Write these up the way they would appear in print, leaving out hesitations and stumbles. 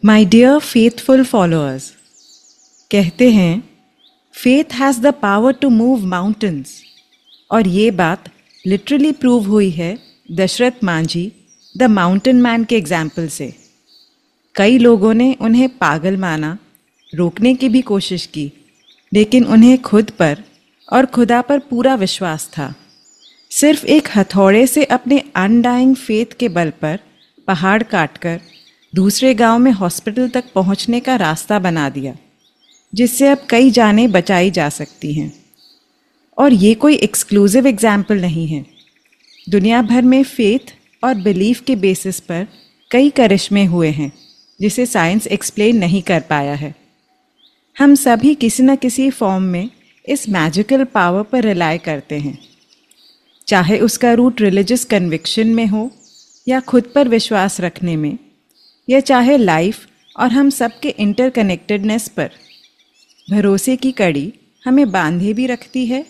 My dear faithful followers, कहते हैं faith has the power to move mountains और ये बात लिटरली प्रूव हुई है Dashrath Manjhi the mountain man के एग्जाम्पल से। कई लोगों ने उन्हें पागल माना, रोकने की भी कोशिश की, लेकिन उन्हें खुद पर और खुदा पर पूरा विश्वास था। सिर्फ एक हथौड़े से अपने अनडाइंग फेथ के बल पर पहाड़ काटकर दूसरे गांव में हॉस्पिटल तक पहुंचने का रास्ता बना दिया, जिससे अब कई जानें बचाई जा सकती हैं। और ये कोई एक्सक्लूसिव एग्जाम्पल नहीं है। दुनिया भर में फेथ और बिलीफ के बेसिस पर कई करिश्मे हुए हैं जिसे साइंस एक्सप्लेन नहीं कर पाया है। हम सभी किसी न किसी फॉर्म में इस मैजिकल पावर पर रिलाय करते हैं, चाहे उसका रूट रिलीजियस कन्विक्शन में हो या खुद पर विश्वास रखने में, या चाहे लाइफ और हम सबके इंटरकनेक्टेडनेस पर। भरोसे की कड़ी हमें बांधे भी रखती है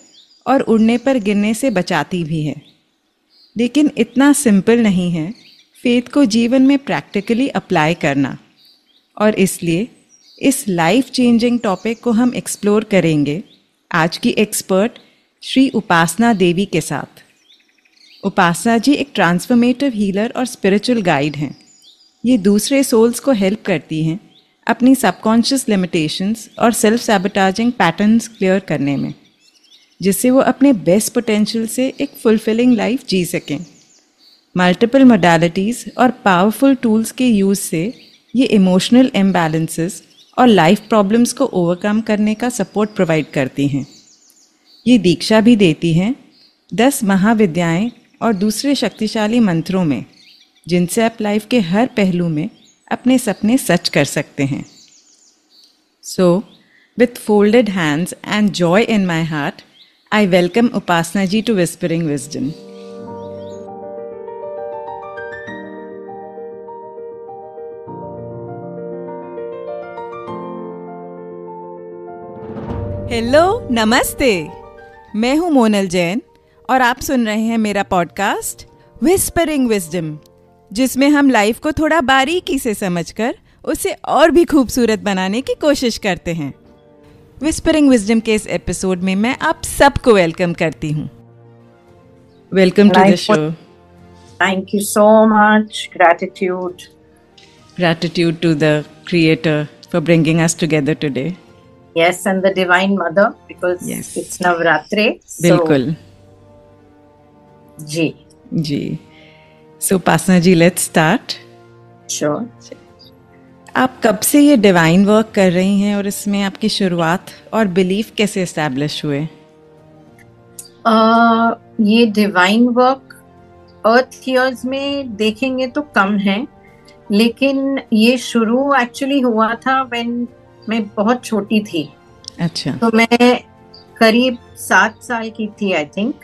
और उड़ने पर गिरने से बचाती भी है। लेकिन इतना सिंपल नहीं है फेथ को जीवन में प्रैक्टिकली अप्लाई करना, और इसलिए इस लाइफ चेंजिंग टॉपिक को हम एक्सप्लोर करेंगे आज की एक्सपर्ट श्री उपासना देवी के साथ। उपासना जी एक ट्रांसफॉर्मेटिव हीलर और स्पिरिचुअल गाइड हैं। ये दूसरे सोल्स को हेल्प करती हैं अपनी सबकॉन्शियस लिमिटेशंस और सेल्फ सैबोटाजिंग पैटर्न्स क्लियर करने में, जिससे वो अपने बेस्ट पोटेंशियल से एक फुलफिलिंग लाइफ जी सकें। मल्टीपल मोडालिटीज़ और पावरफुल टूल्स के यूज़ से ये इमोशनल इम्बैलेंसेस और लाइफ प्रॉब्लम्स को ओवरकम करने का सपोर्ट प्रोवाइड करती हैं। ये दीक्षा भी देती हैं 10 महाविद्याएं और दूसरे शक्तिशाली मंत्रों में, जिनसे आप लाइफ के हर पहलू में अपने सपने सच कर सकते हैं। So with folded hands and joy in my heart, I welcome Upasana ji to Whispering Wisdom. Hello, नमस्ते। मैं हूँ मोनल जैन और आप सुन रहे हैं मेरा पॉडकास्ट विस्परिंग विजडम, जिसमें हम लाइफ को थोड़ा बारीकी से समझकर उसे और भी खूबसूरत बनाने की कोशिश करते हैं। विस्परिंग विजडम के इस एपिसोड में मैं आप सबको वेलकम करती हूँ। Welcome to the show. Thank you so much. Gratitude to the Creator for bringing us together today. Yes, and the Divine Mother, because Yes. it's Navratri. बिल्कुल जी। So Upasana ji, let's start. Sure. आप कब से ये divine work कर रही हैं और इसमें आपकी शुरुआत और बिलीफ कैसे एस्टैब्लिश हुए? ये डिवाइन वर्क अर्थ ईयर्स में देखेंगे तो कम है, लेकिन ये शुरू एक्चुअली हुआ था व्हेन मैं बहुत छोटी थी। अच्छा। तो मैं करीब 7 साल की थी आई थिंक,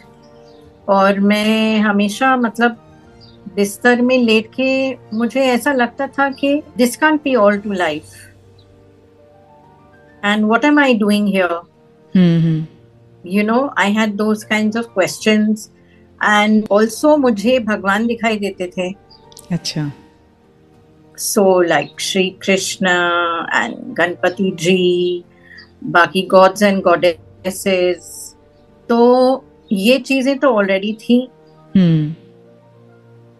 और मैं हमेशा मतलब बिस्तर में लेट के मुझे ऐसा लगता था कि this can't be all to life and what am I doing here, you know, I had those kinds of questions. And also मुझे भगवान दिखाई देते थे। अच्छा। So like Shri Krishna and Ganpati ji, बाकी gods and goddesses, तो ये चीजें तो ऑलरेडी थी।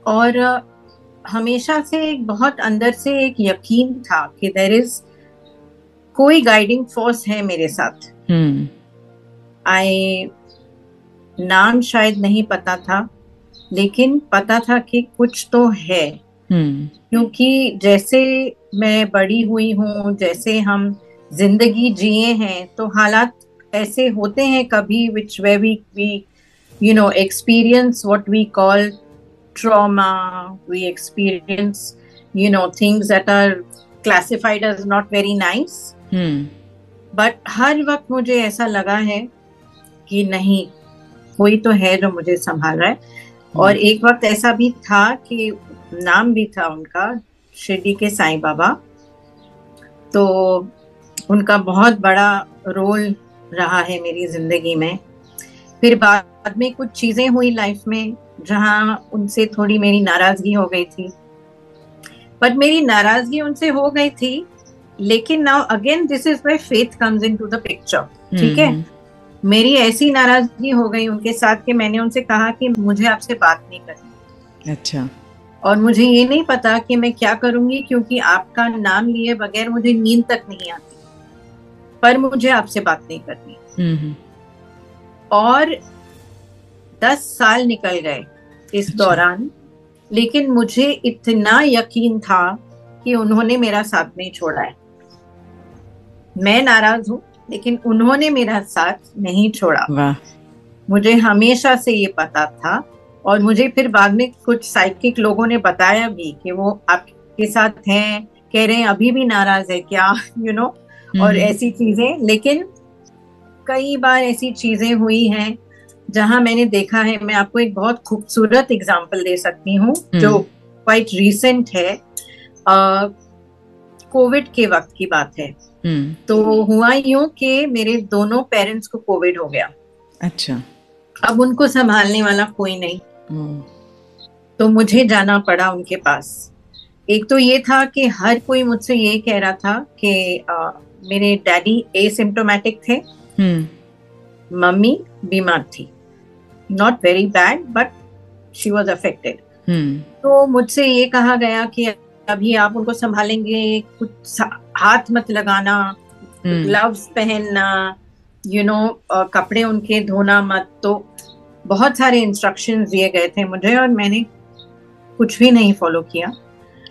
और हमेशा से एक बहुत अंदर से एक यकीन था कि देयर इज कोई गाइडिंग फोर्स है मेरे साथ। आई नाम शायद नहीं पता था, लेकिन पता था कि कुछ तो है। क्योंकि जैसे मैं बड़ी हुई हूँ, जैसे हम जिंदगी जिए हैं, तो हालात ऐसे होते हैं कभी which where we you know experience what we call trauma, we experience you know things that are classified as not very nice, but हर वक्त मुझे ऐसा लगा है कि नहीं, कोई तो है जो मुझे संभाल रहा है। और एक वक्त ऐसा भी था कि नाम भी था उनका शिरडी के साईं बाबा, तो उनका बहुत बड़ा रोल रहा है मेरी जिंदगी में। फिर बाद में कुछ चीजें हुई लाइफ में जहाँ उनसे थोड़ी मेरी नाराजगी हो गई थी, बट मेरी नाराजगी उनसे हो गई थी, लेकिन now again this is where faith comes into the picture. ठीक है, मेरी ऐसी नाराजगी हो गई उनके साथ कि मैंने उनसे कहा कि मुझे आपसे बात नहीं करनी। अच्छा। और मुझे ये नहीं पता कि मैं क्या करूंगी, क्योंकि आपका नाम लिए बगैर मुझे नींद तक नहीं आती, पर मुझे आपसे बात नहीं करनी। और 10 साल निकल गए इस दौरान, लेकिन मुझे इतना यकीन था कि उन्होंने मेरा साथ नहीं छोड़ा है। मैं नाराज हूं, लेकिन उन्होंने मेरा साथ नहीं छोड़ा। वाह। मुझे हमेशा से ये पता था, और मुझे फिर बाद में कुछ साइकिक लोगों ने बताया भी कि वो आपके साथ हैं, कह रहे हैं अभी भी नाराज है क्या, यू नो, और ऐसी चीजें। लेकिन कई बार ऐसी चीजें हुई हैं जहां मैंने देखा है। मैं आपको एक बहुत खूबसूरत एग्जांपल दे सकती हूँ जो क्वाइट रीसेंट है। कोविड के वक्त की बात है। तो हुआ यूं कि मेरे दोनों पेरेंट्स को कोविड हो गया। अच्छा। अब उनको संभालने वाला कोई नहीं, तो मुझे जाना पड़ा उनके पास। एक तो ये था कि हर कोई मुझसे ये कह रहा था कि मेरे डैडी एसिम्प्टोमेटिक थे, मम्मी बीमार थी, not very bad but she was affected. तो मुझसे ये कहा गया कि अभी आप उनको संभालेंगे, कुछ हाथ मत लगाना, ग्लव्स पहनना, यू नो, कपड़े उनके धोना मत। तो बहुत सारे इंस्ट्रक्शंस दिए गए थे मुझे, और मैंने कुछ भी नहीं फॉलो किया,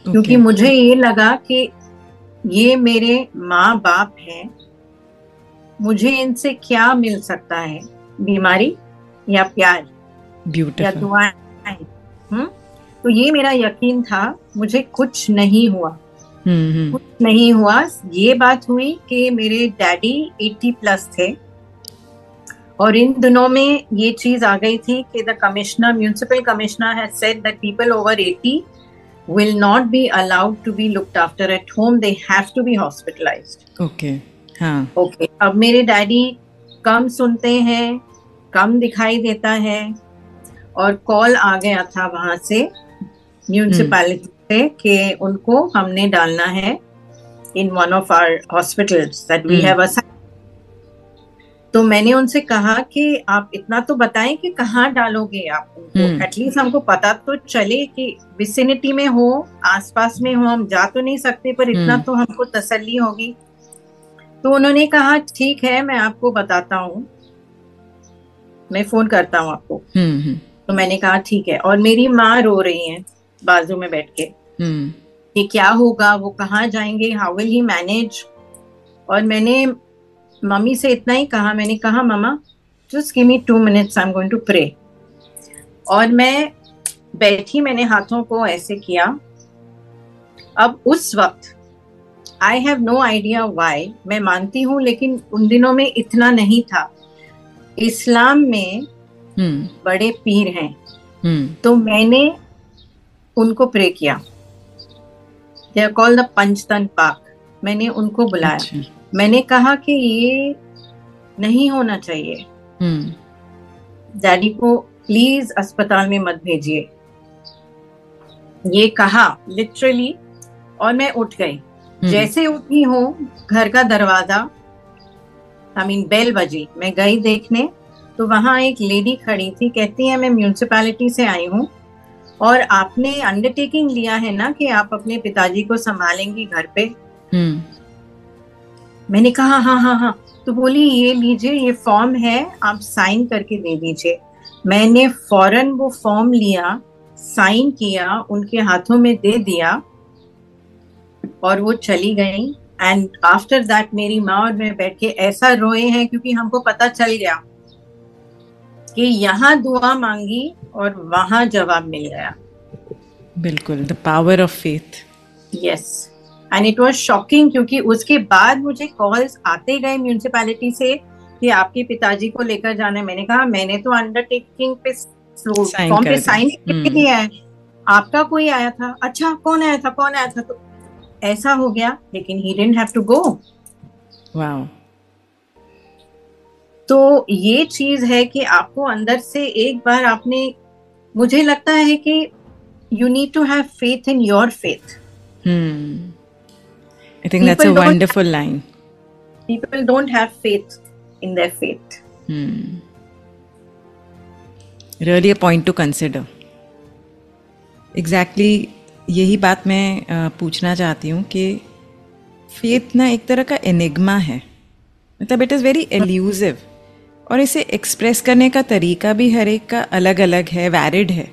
क्योंकि मुझे ये लगा कि ये मेरे माँ बाप हैं, मुझे इनसे क्या मिल सकता है, बीमारी या प्यार या दुआएं। तो ये मेरा यकीन था। मुझे कुछ नहीं हुआ, कुछ नहीं हुआ। ये बात हुई कि मेरे डैडी 80+ थे, और इन दिनों में ये चीज आ गई थी कि the commissioner, municipal commissioner has said that people over 80 will not be allowed to be looked after at home, they have to be hospitalized. Okay. हाँ. Okay. अब मेरे डैडी कम सुनते हैं, कम दिखाई देता है, और कॉल आ गया था वहां से म्यूनिसिपैलिटी से कि उनको हमने डालना है in one of our hospitals that we have assigned. तो मैंने उनसे कहा कि आप इतना तो बताएं कि कहाँ डालोगे आप उनको, एटलीस्ट हमको पता तो चले कि विसिनिटी में हो, आसपास में हो। हम जा तो नहीं सकते, पर इतना तो हमको तसल्ली होगी। तो उन्होंने कहा ठीक है, मैं आपको बताता हूँ, मैं फोन करता हूँ आपको। तो मैंने कहा ठीक है, और मेरी माँ रो रही है बाजू में बैठ के कि क्या होगा, वो कहाँ जाएंगे, हाउ विल ही मैनेज। और मैंने मम्मी से इतना ही कहा, मैंने कहा मम्मा just give me 2 minutes, I am going to pray. और मैं बैठी, मैंने हाथों को ऐसे किया। अब उस वक्त I have no idea why, मैं मानती हूँ, लेकिन उन दिनों में इतना नहीं था। इस्लाम में बड़े पीर हैं, तो मैंने उनको प्रे किया। They are called the Panjtan Pak. मैंने उनको बुलाया। अच्छा। मैंने कहा कि ये नहीं होना चाहिए, डैडी को प्लीज अस्पताल में मत भेजिए, ये कहा लिटरली। और मैं उठ गई। जैसे उठी हूँ, घर का दरवाजा बेल बजी, मैं गई देखने, तो वहां एक लेडी खड़ी थी। कहती है मैं म्यूनिसिपैलिटी से आई हूँ, और आपने अंडरटेकिंग लिया है ना कि आप अपने पिताजी को संभालेंगी घर पे। मैंने कहा हाँ हाँ हाँ। तो बोली ये लीजिए, ये फॉर्म है, आप साइन करके दे दीजिए। मैंने फौरन वो फॉर्म लिया, साइन किया, उनके हाथों में दे दिया, और वो चली गई। एंड आफ्टर दैट मेरी माँ और मैं बैठ के ऐसा रोए हैं, क्योंकि हमको पता चल गया कि यहाँ दुआ मांगी और वहां जवाब मिल गया। बिल्कुल, the power of faith. Yes, and it was shocking, क्योंकि उसके बाद मुझे कॉल्स आते गए म्यूनिसिपैलिटी से कि आपके पिताजी को लेकर जाना है। मैंने कहा मैंने तो अंडरटेकिंग पे फॉर्म पे साइन करके दिया है, आपका कोई आया था? अच्छा, कौन आया था, कौन आया था? तो ऐसा हो गया, लेकिन he didn't have to go. Wow. तो ये चीज है कि आपको अंदर से एक बार आपने, मुझे लगता है कि you need to have faith in your faith. I think that's a wonderful line. People don't have faith in their faith. Really a point to consider. Exactly यही बात मैं पूछना चाहती हूँ कि फेथ ना एक तरह का एनिग्मा है, मतलब इट इज़ वेरी एल्यूसिव, और इसे एक्सप्रेस करने का तरीका भी हर एक का अलग अलग है, वैरिड है.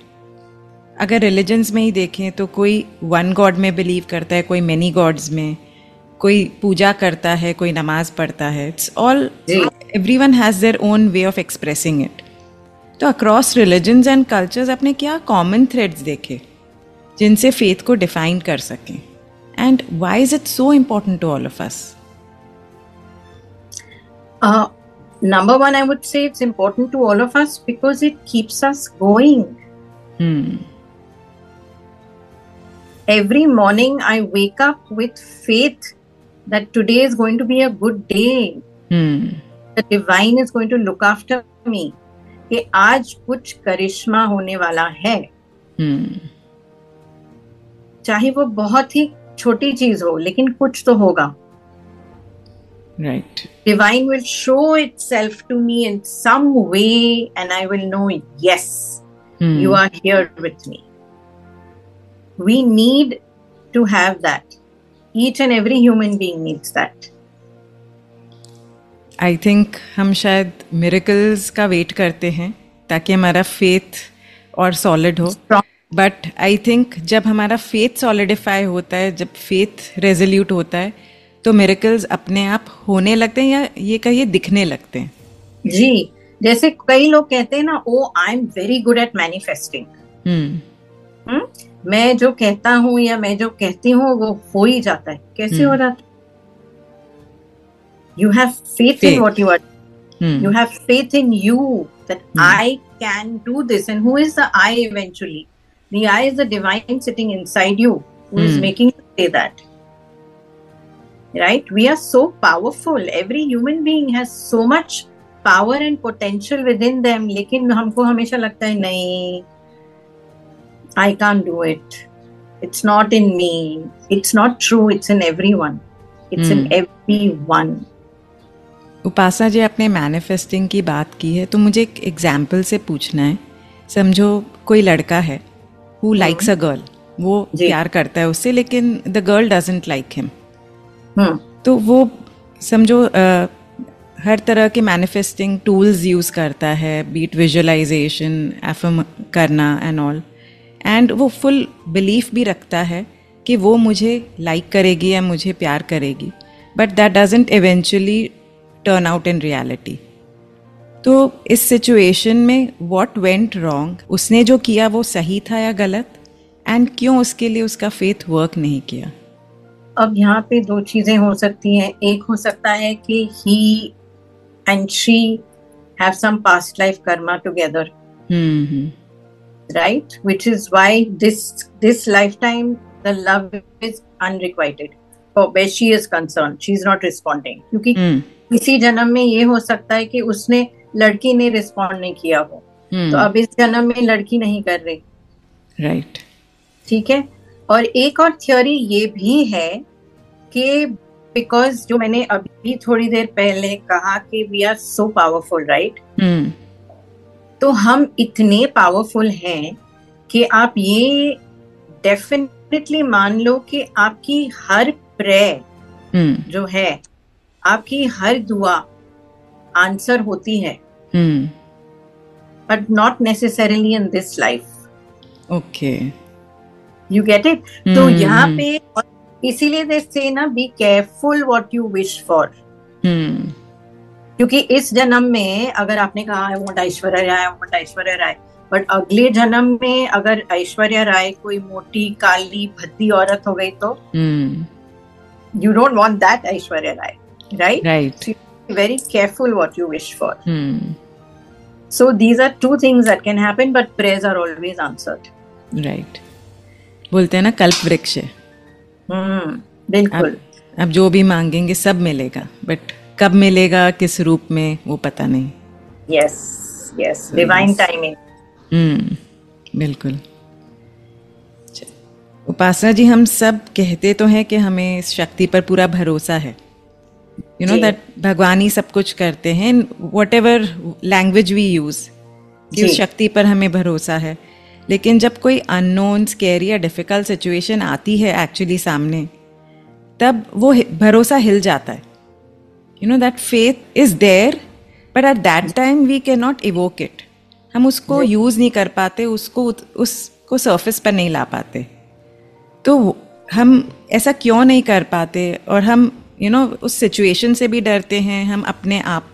अगर रिलीजन्स में ही देखें तो कोई वन गॉड में बिलीव करता है, कोई मैनी गॉड्स में, कोई पूजा करता है, कोई नमाज पढ़ता है. It's all, everyone has their own way of expressing it. तो अक्रॉस रिलीजन्स एंड कल्चर्स आपने क्या कॉमन थ्रेड्स देखे जिनसे फेथ को डिफाइन कर सकें, and why is it so important to all of us? Number one, I would say it's important to all of us because it keeps us going. Every morning I wake up with faith that today is going to be a good day. The divine is going to look after me. कि आज कुछ करिश्मा होने वाला है. चाहे वो बहुत ही छोटी चीज हो, लेकिन कुछ तो होगा. Right. Divine will show itself to me in some way and I will know, yes, you are here with me. We need to have that. Each and every human being needs that. I think हम शायद miracles का wait करते हैं ताकि हमारा faith और solid हो. But I think जब हमारा फेथ सॉलिडिफाई होता है, जब फेथ रेजोल्यूट होता है, तो मिरेकल्स अपने आप होने लगते हैं, या ये कहिए दिखने लगते हैं. जी, जैसे कई लोग कहते हैं ना, oh I am very good at manifesting. मैं जो कहता हूँ या मैं जो कहती हूँ वो हो ही जाता है. कैसे हो जाता है? You have faith in what you are. You have faith in you that I can do this. And who is the I eventually? The I is the divine sitting inside you who is making you say that. Right? We are so powerful. Every human being has so much power and potential within them. लेकिन हमको हमेशा लगता है नहीं, I can't do it. It's not in me. It's not true. It's in everyone. It's in everyone. उपासना जी, आपने manifesting की बात की है, तो मुझे एक एग्जाम्पल से पूछना है. समझो कोई लड़का है who likes a girl, वो प्यार करता है उससे, लेकिन the girl doesn't like him. तो वो समझो हर तरह के मैनिफेस्टिंग टूल्स यूज़ करता है, बीट विजुअलाइजेशन, एफर्म करना एंड ऑल, एंड वो फुल बिलीफ भी रखता है कि वो मुझे लाइक करेगी या मुझे प्यार करेगी, but that doesn't eventually turn out in reality. तो इस सिचुएशन में व्हाट वेंट रॉन्ग? उसने जो किया वो सही था या गलत, एंड क्यों उसके लिए उसका फेथ वर्क नहीं किया? अब यहाँ पे दो चीजें हो सकती हैं. एक हो सकता है कि he and she have some past life karma together, right? Which is why this lifetime the love is unrequited. For where she is concerned, she is not responding. क्योंकि इसी जन्म में ये हो सकता है कि उसने लड़की ने रिस्पॉन्ड नहीं किया हो, तो अब इस जन्म में लड़की नहीं कर रही. राइट. ठीक है. और एक और थ्योरी ये भी है कि बिकॉज जो मैंने अभी थोड़ी देर पहले कहा कि we are so powerful, right? तो हम इतने पावरफुल हैं कि आप ये डेफिनेटली मान लो कि आपकी हर प्रेयर जो है, आपकी हर दुआ आंसर होती है, but not necessarily in this life. Okay, you get it? तो यहाँ पे इसीलिए दे से ना, be careful what you wish for. क्योंकि इस जन्म में अगर आपने कहा I want Aishwarya Rai, I want Aishwarya Rai, but अगले जन्म में अगर ऐश्वर्या राय कोई मोटी काली भद्दी औरत हो गई तो you don't want that Aishwarya Rai, right? So very careful what you wish for. So these are two things that can happen, but prayers are always answered. Right. बोलते हैं ना कल्प वृक्ष है. बिल्कुल. अब जो भी मांगेंगे सब मिलेगा, बट कब मिलेगा, किस रूप में, वो पता नहीं. Yes, divine timing. बिल्कुल. उपासना जी, हम सब कहते तो हैं कि हमें इस शक्ति पर पूरा भरोसा है, यू नो दैट भगवान ही सब कुछ करते हैं, whatever language we use, कि उस शक्ति पर हमें भरोसा है। लेकिन जब कोई अननोन, स्कैरी या डिफिकल्ट सिचुएशन आती है एक्चुअली सामने, तब वो भरोसा हिल जाता है। You know that faith is there, but at that time we can not evoke it. हम उसको यूज नहीं कर पाते, उसको सरफेस पर नहीं ला पाते। तो हम ऐसा क्यों नहीं कर पाते? और हम उस सिचुएशन से भी डरते हैं, हम अपने आप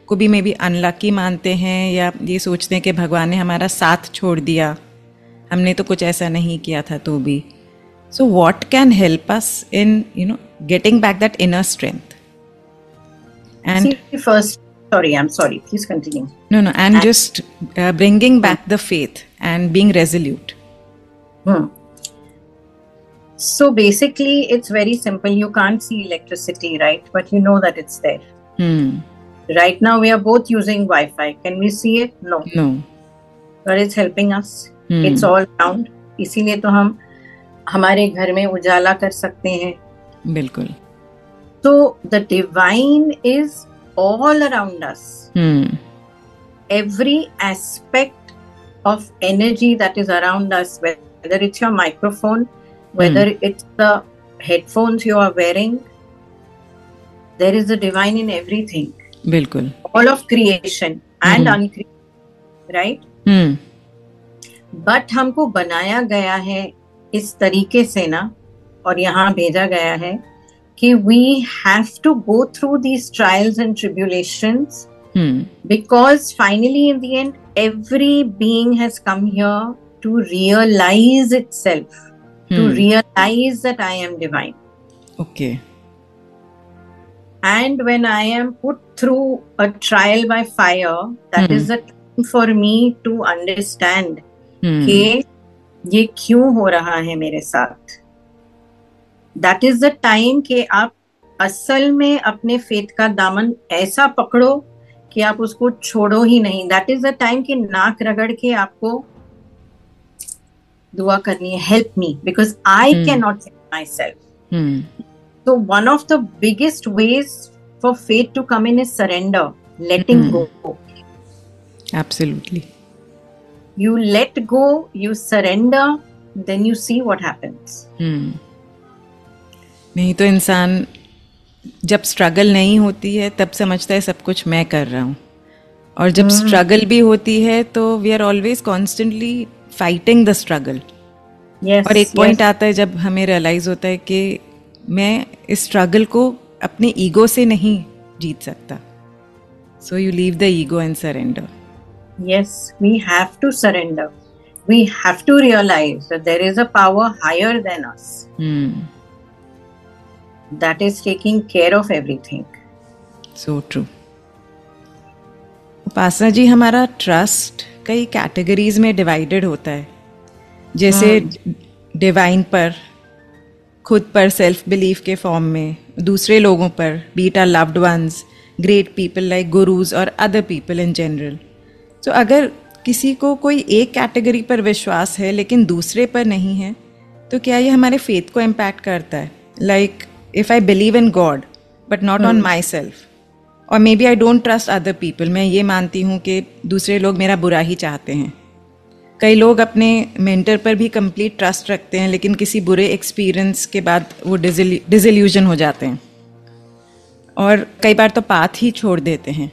को भी मे बी अनलकी मानते हैं, या ये सोचते हैं कि भगवान ने हमारा साथ छोड़ दिया, हमने तो कुछ ऐसा नहीं किया था तो भी। So what can help us in getting back that inner strength? And first, I'm sorry, please continue. No, and just bringing back the faith and being resolute. So basically it's very simple. You can't see electricity, right? But you know that it's there. Right now we are both using Wi-Fi. Can we see it? No. But it's helping us. It's all around. इसीलिए तो हम हमारे घर में उजाला कर सकते हैं। बिल्कुल। So the divine is all around us. Every aspect of energy that is around us, whether it's your microphone, whether it's the headphones you are wearing, there is a divine in everything. बिल्कुल। All of creation and uncreation, right? But हमको बनाया गया है इस तरीके से ना, और यहाँ भेजा गया है कि we have to go through these trials and tribulations, because finally in the end every being has come here to realize itself, to realize that I am divine. Okay. And when I am put through a trial by fire, that is the time for me to understand कि ये क्यों हो रहा है मेरे साथ। That is the time कि आप असल में अपने फेथ का दामन ऐसा पकड़ो कि आप उसको छोड़ो ही नहीं। That is the time कि नाक रगड़ के आपको दुआ करनी है, help me because I cannot help myself. So one of the biggest ways for faith to come in is surrender, letting go. Absolutely. You let go, you surrender, then you see what happens. नहीं तो इंसान जब struggle नहीं होती है तब समझता है सब कुछ मैं कर रहा हूँ, और जब स्ट्रगल भी होती है तो we are always constantly fighting the struggle. और एक पॉइंट आता है जब हमें रियलाइज होता है कि मैं इस स्ट्रगल को अपने ईगो से नहीं जीत सकता। So you leave the ego and surrender. Yes, we have to surrender. We have to realize that there is a power higher than us. That is taking care of everything. So true. Upasana जी, हमारा trust कई categories में divided होता है, जैसे divine पर, खुद पर self belief के फॉर्म में, दूसरे लोगों पर, be it our loved ones, great people like gurus और अदर पीपल इन जनरल। तो अगर किसी को कोई एक कैटेगरी पर विश्वास है लेकिन दूसरे पर नहीं है, तो क्या ये हमारे फेथ को इम्पैक्ट करता है? Like if I believe in God but not on my self, और maybe I don't trust other people, मैं ये मानती हूँ कि दूसरे लोग मेरा बुरा ही चाहते हैं। कई लोग अपने मेंटर पर भी कंप्लीट ट्रस्ट रखते हैं, लेकिन किसी बुरे एक्सपीरियंस के बाद वो डिसइल्यूजन हो जाते हैं, और कई बार तो पाथ ही छोड़ देते हैं।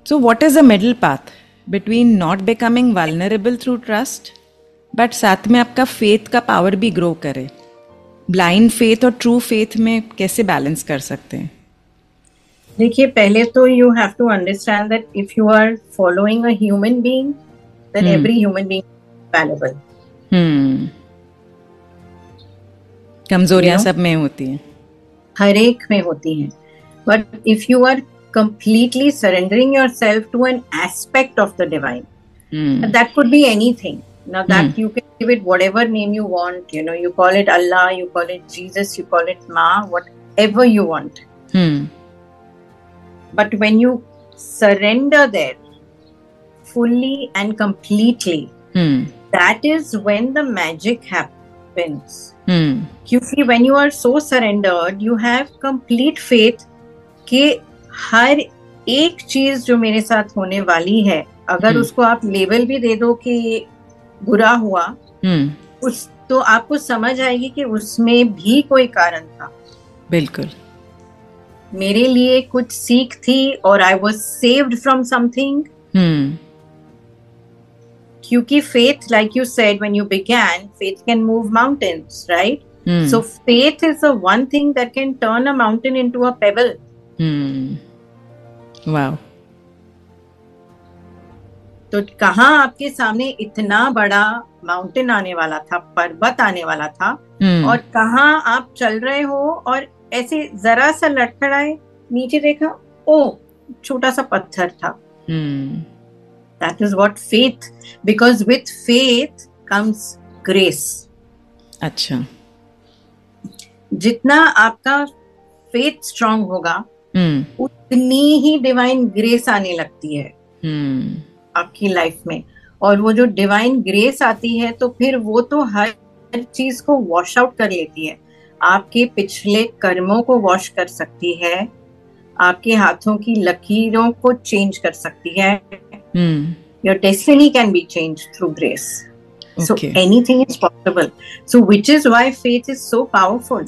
So what is the middle path between not becoming vulnerable through trust, but साथ में आपका फेथ का पावर भी ग्रो करे? ब्लाइंड फेथ और ट्रू फेथ में कैसे बैलेंस कर सकते हैं? देखिए, पहले तो you have to understand that if you are following a human being, then every human being is valuable. कमजोरियां सब में होती हैं, हर एक में होती हैं, but if you are completely surrendering yourself to an aspect of the divine, that could be anything. Now that you can give it whatever name you want, you know, you call it Allah, you call it Jesus, you call it Ma, whatever you want. But when you surrender there fully and completely, that is when the magic happens. happens. क्योंकि when you are so surrendered, you have complete faith कि हर एक चीज जो मेरे साथ होने वाली है, अगर उसको आप लेबल भी दे दो कि बुरा हुआ, उस तो आपको समझ आएगी कि उसमें भी कोई कारण था. बिल्कुल. मेरे लिए कुछ सीख थी और I was saved from something. क्योंकि faith, like you said when you began, faith can move mountains, right? So faith is the one thing that can turn a mountain into a pebble. Wow. तो कहाँ आपके सामने इतना बड़ा mountain आने वाला था, पर्वत आने वाला था, और कहाँ आप चल रहे हो और ऐसे जरा सा लड़खड़ाए, नीचे देखा, ओ छोटा सा पत्थर था. That is what faith, because with faith comes grace. अच्छा. जितना आपका faith strong होगा, उतनी ही divine grace आने लगती है आपकी लाइफ में. और वो जो डिवाइन ग्रेस आती है तो फिर वो तो हर चीज को वॉश आउट कर लेती है. आपके पिछले कर्मों को वॉश कर सकती है, आपके हाथों की लकीरों को चेंज कर सकती है. Your destiny can be changed through grace. So anything is possible. So which is why faith is so powerful.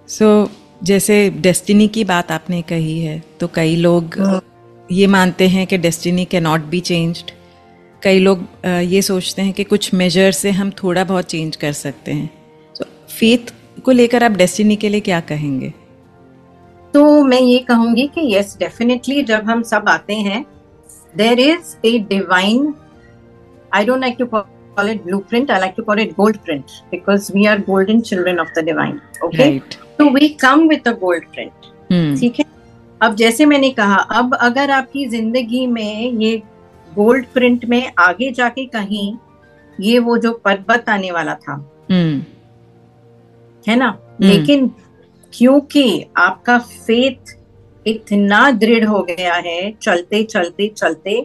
So जैसे डेस्टिनी की बात आपने कही है, तो कई लोग ये मानते हैं कि destiny can not be changed. कई लोग ये सोचते हैं कि कुछ मेजर से हम थोड़ा बहुत चेंज कर सकते हैं. तो फेथ को लेकर आप डेस्टिनी के लिए क्या कहेंगे? तो मैं ये कहूंगी कि यस, डेफिनेटली जब हम सब आते हैं, there is a divine, I don't like to call it blueprint, I like to call it gold print, because we are golden children of the divine. Okay, तो we come with the gold print. ठीक है. अब जैसे मैंने कहा, अब अगर आपकी जिंदगी में ये गोल्ड प्रिंट में आगे जाके कहीं ये वो जो पर्वत आने वाला था, है ना, लेकिन क्योंकि आपका फेथ इतना दृढ़ हो गया है चलते चलते चलते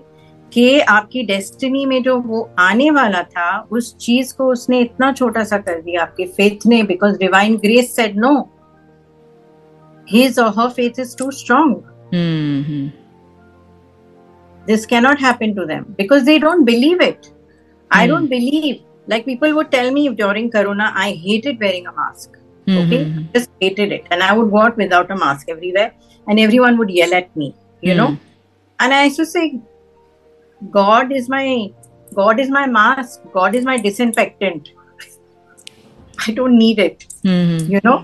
कि आपकी डेस्टिनी में जो वो आने वाला था, उस चीज को उसने इतना छोटा सा कर दिया आपके फेथ ने, because divine grace said no, his or her faith is too strong. This cannot happen to them because they don't believe it. I don't believe. Like people would tell me during Corona, I hated wearing a mask. Okay, just hated it, and I would go out without a mask everywhere, and everyone would yell at me, you know. And I used to say, God is my mask. God is my disinfectant. I don't need it, you know.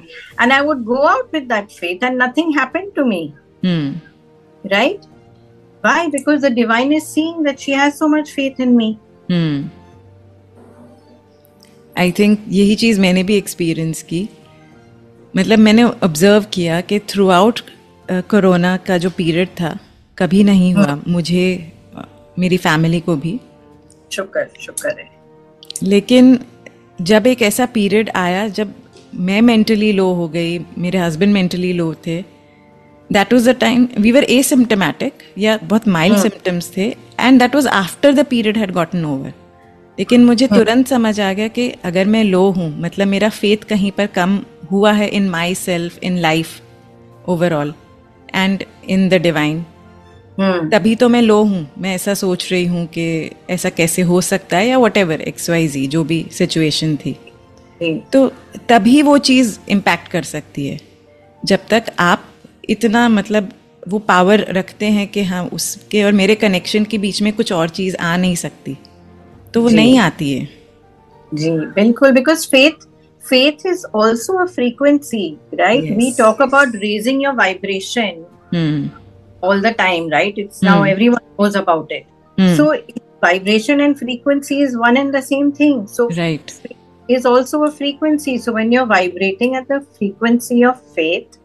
And I would go out with that faith and nothing happened to me. Right? Why? Because the divine is seeing that she has so much faith in me. I think यही चीज़ मैंने भी experience की. मतलब मैंने observe किया कि through out corona का जो पीरियड था, कभी नहीं हुआ मुझे, मेरी फैमिली को भी. शुक्र है. लेकिन जब एक ऐसा पीरियड आया जब मैं मेंटली लो हो गई, मेरे हस्बैंड मेंटली लो थे, that was the time we were asymptomatic, या बहुत माइल्ड सिम्टम्स थे, and that was after the period had gotten over. लेकिन मुझे तुरंत समझ आ गया कि अगर मैं लो हूँ, मतलब मेरा फेथ कहीं पर कम हुआ है in my self, in life overall and in the divine, तभी तो मैं लो हूँ. मैं ऐसा सोच रही हूँ कि ऐसा कैसे हो सकता है, या व्हाटएवर XYZ जो भी सिचुएशन थी. तो तभी वो चीज़ इम्पैक्ट कर सकती है. जब तक आप इतना मतलब वो पावर रखते हैं कि हाँ, उसके और मेरे कनेक्शन के बीच में कुछ और चीज़ आ नहीं सकती, तो वो नहीं आती है. जी बिल्कुल, because faith is also a frequency, right? Yes. We talk about raising your vibration all the time, right? It's now everyone knows about it. So vibration and frequency is one and the same thing. So right, is also a frequency. So when you're vibrating at the frequency of faith,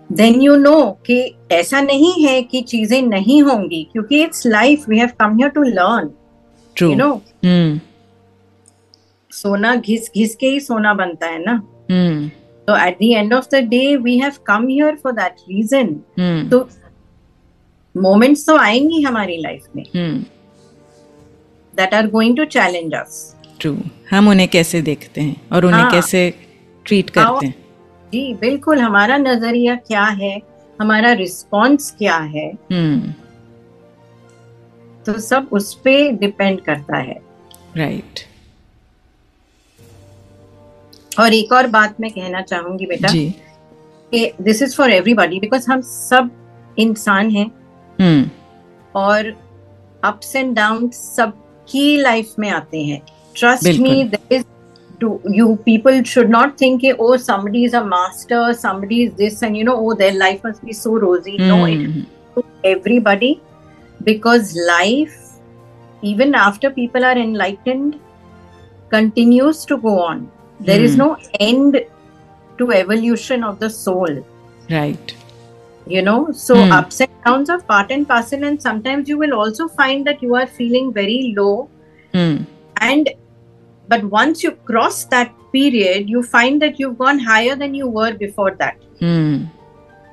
then you know कि ऐसा नहीं है कि चीजें नहीं होंगी, क्योंकि it's life. We have come here to learn. True. You know. सोना घिस घिस के ही सोना बनता है ना. तो at the end of the day we have come here for that reason. तो moments तो आएंगी हमारी लाइफ में that are going to challenge us. True. हम उन्हें कैसे देखते हैं और उन्हें कैसे ट्रीट करते हैं. जी बिल्कुल, हमारा नजरिया क्या है, हमारा रिस्पॉन्स क्या है, तो सब उस पे डिपेंड करता है. राइट. और एक और बात मैं कहना चाहूंगी बेटा कि this is for everybody, because हम सब इंसान हैं और अप्स एंड डाउन सबकी लाइफ में आते हैं. Trust me, there is you people should not think oh somebody is a master, somebody is this, and oh their life must be so rosy. No, it everybody, because life, even after people are enlightened, continues to go on. There is no end to evolution of the soul. Right. So ups and downs are part and parcel, and sometimes you will also find that you are feeling very low, but once you cross that period, you find that you've gone higher than you were before that.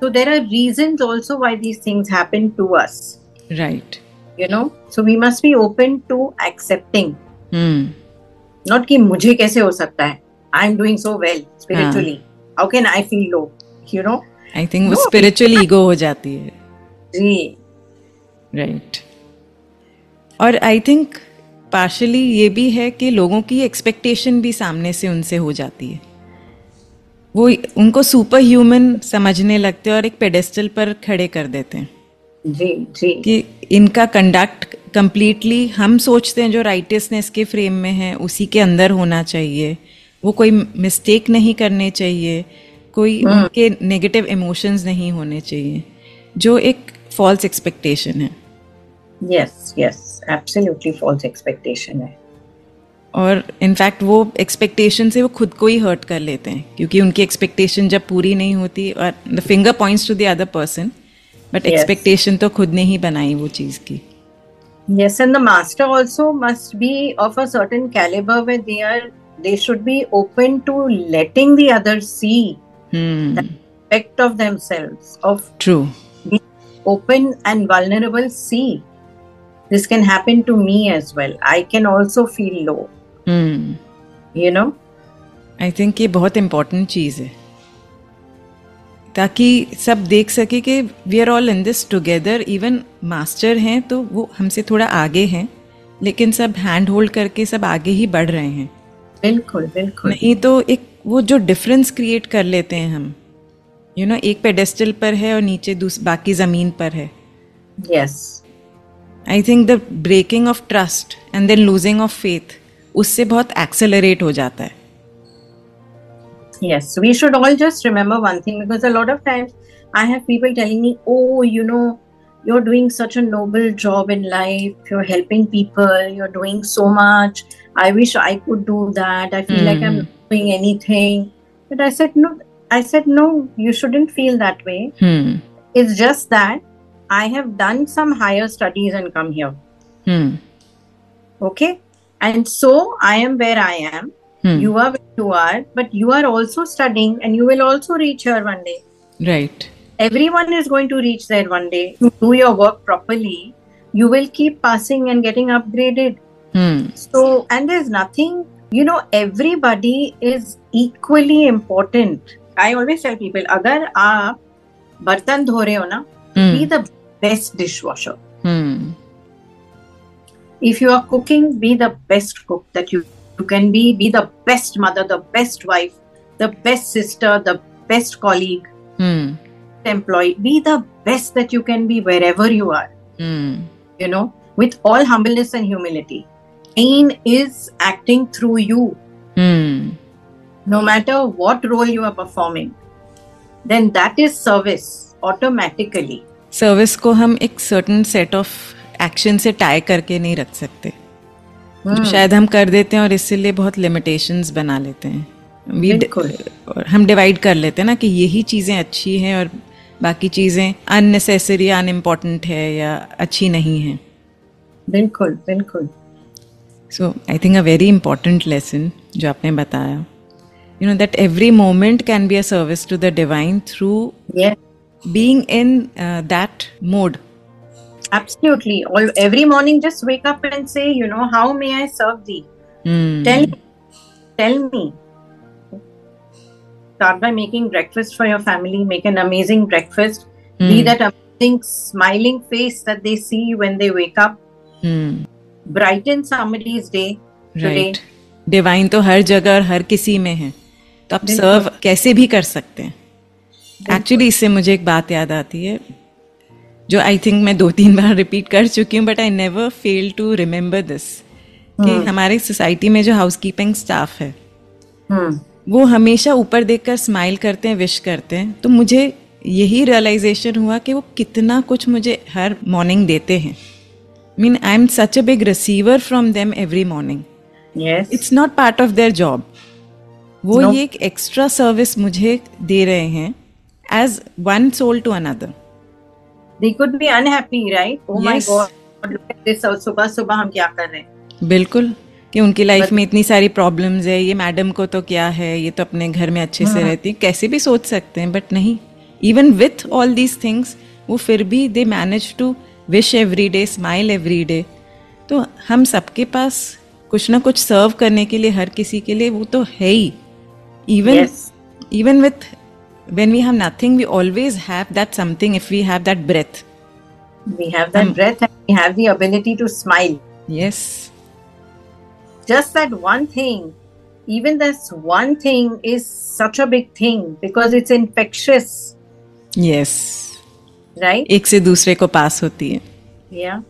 So there are reasons also why these things happen to us. Right. So we must be open to accepting. Not कि मुझे कैसे हो सकता है, I'm doing so well spiritually. How can I feel low? I think वो spiritual ego हो जाती है. जी. Right. और I think पार्शली ये भी है कि लोगों की एक्सपेक्टेशन भी सामने से उनसे हो जाती है. वो उनको सुपर ह्यूमन समझने लगते हैं और एक पेडेस्टल पर खड़े कर देते हैं. जी जी. कि इनका कंडक्ट कंप्लीटली हम सोचते हैं जो राइटियसनेस के फ्रेम में है उसी के अंदर होना चाहिए. वो कोई मिस्टेक नहीं करने चाहिए, कोई उनके नेगेटिव इमोशंस नहीं होने चाहिए, जो एक फॉल्स एक्सपेक्टेशन है. यस, एब्सोल्युटली फॉल्स एक्सपेक्टेशन है. और इनफैक्ट वो एक्सपेक्टेशन से वो खुद को ही हर्ट कर लेते हैं, क्योंकि उनकी एक्सपेक्टेशन जब पूरी नहीं होती और the finger points to the other person, but expectation तो खुद ने ही बनाई वो चीज की. Yes, and the master also must be of a certain caliber where they should be open to letting the others see the aspect of themselves, of true, being open and vulnerable. See, this can happen to me as well. I can also feel low. I think ये बहुत important चीज है, ताकि सब देख सके कि we are all in this together. Even master हैं तो वो हमसे थोड़ा आगे हैं, लेकिन सब हैंड होल्ड करके सब आगे ही बढ़ रहे हैं. बिल्कुल बिल्कुल. नहीं तो एक वो जो डिफरेंस क्रिएट कर लेते हैं हम, एक पेडेस्टल पर है और नीचे बाकी जमीन पर है. Yes. I think the breaking of trust and then losing of faith उससे बहुत एक्सेलरेट हो जाता है. Yes, we should all just remember one thing, because a lot of times I have people telling me, oh, you're doing such a noble job in life, you're helping people, you're doing so much, I wish I could do that, I feel like I'm not doing anything. But I said no, you shouldn't feel that way. It's just that I have done some higher studies and come here. Okay, and so I am where I am. You are where you are, but you are also studying and you will also reach here one day. Right. Everyone is going to reach there one day. To do your work properly, you will keep passing and getting upgraded. So, and there's nothing, everybody is equally important. I always tell people, अगर आप बर्तन धो रहे हो ना, be the best dishwasher. If you are cooking, be the best cook that you can be the best mother, the best wife, the best sister, the best colleague, employee. Be the best that you can be wherever you are. With all humbleness and humility. Pain is acting through you. No matter what role you are performing, then that is service automatically. Service को हम एक certain set of action से tie करके नहीं रख सकते. जो शायद हम कर देते हैं और इसलिए बहुत लिमिटेशंस बना लेते हैं. और हम डिवाइड कर लेते हैं ना कि यही चीज़ें अच्छी हैं और बाकी चीज़ें अननेसेसरी अनइम्पॉर्टेंट है या अच्छी नहीं हैं. बिल्कुल बिल्कुल. So I think a very important lesson जो आपने बताया, that every moment can be a service to the divine through being in that mode. Absolutely. Every morning, just wake up and say, how may I serve thee? Tell me. Start by making breakfast for your family. Make an amazing breakfast. Be that amazing smiling face that they see when they wake up. Brighten somebody's day today. Divine तो हर जगह और हर किसी में है, तो आप सर्व कैसे भी कर सकते हैं. एक्चुअली इससे मुझे एक बात याद आती है जो आई थिंक मैं 2-3 बार रिपीट कर चुकी हूँ, but I never fail to remember this, कि हमारे सोसाइटी में जो हाउसकीपिंग स्टाफ है वो हमेशा ऊपर देखकर स्माइल करते हैं, विश करते हैं. तो मुझे यही रियलाइजेशन हुआ कि वो कितना कुछ मुझे हर मॉर्निंग देते हैं. Mean I am such a big receiver from them every morning. It's not part of their job. वो ये एक एक्स्ट्रा सर्विस मुझे दे रहे हैं as one soul to another. They could be unhappy, right? Oh my God, look at this. सुबह हम क्या कर रहे हैं? बिल्कुल, कि उनकी लाइफ में इतनी सारी प्रॉब्लम्स है, ये मैडम को तो क्या है, ये तो अपने घर में अच्छे से रहती है, कैसे भी सोच सकते हैं. बट नहीं, even with all these things वो फिर भी they manage to wish every day, smile every day. तो हम सबके पास कुछ ना कुछ सर्व करने के लिए, हर किसी के लिए वो तो है ही. Even with when we have nothing, we always have that something. If we have that breath, we have that breath, and we have the ability to smile. Yes. Just that one thing, even this one thing is such a big thing because it's infectious. Yes. Right? एक से दूसरे को पास होती है. Yeah.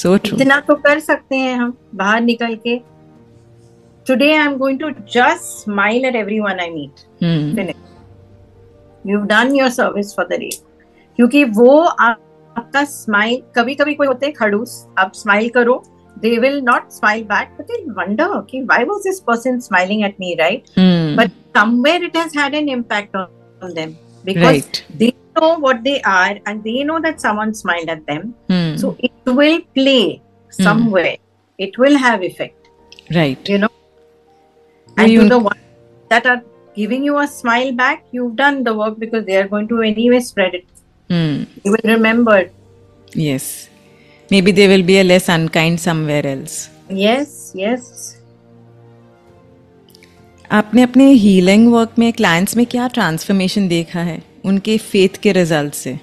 So true. इतना तो कर सकते हैं हम बाहर निकल के. Today I'm going to just smile at everyone I meet. Finish. You've done your service for the day. क्योंकि वो आपका स्माइल, कभी कभी कोई होते हैं खड़ूस, आप स्माइल करो, they will not smile back, but they'll wonder, okay, why was this person smiling at me, right? But somewhere it has had an impact on them because they know what they are and they know that someone smiled at them. So it will play somewhere. It will have effect. Right. And to the ones that are giving you a smile back, you've done the work because they are going to anyway spread it. You will remember. Yes. Maybe they will be a less unkind somewhere else. Yes. आपने अपने healing work में clients में क्या transformation देखा है उनके faith के result से?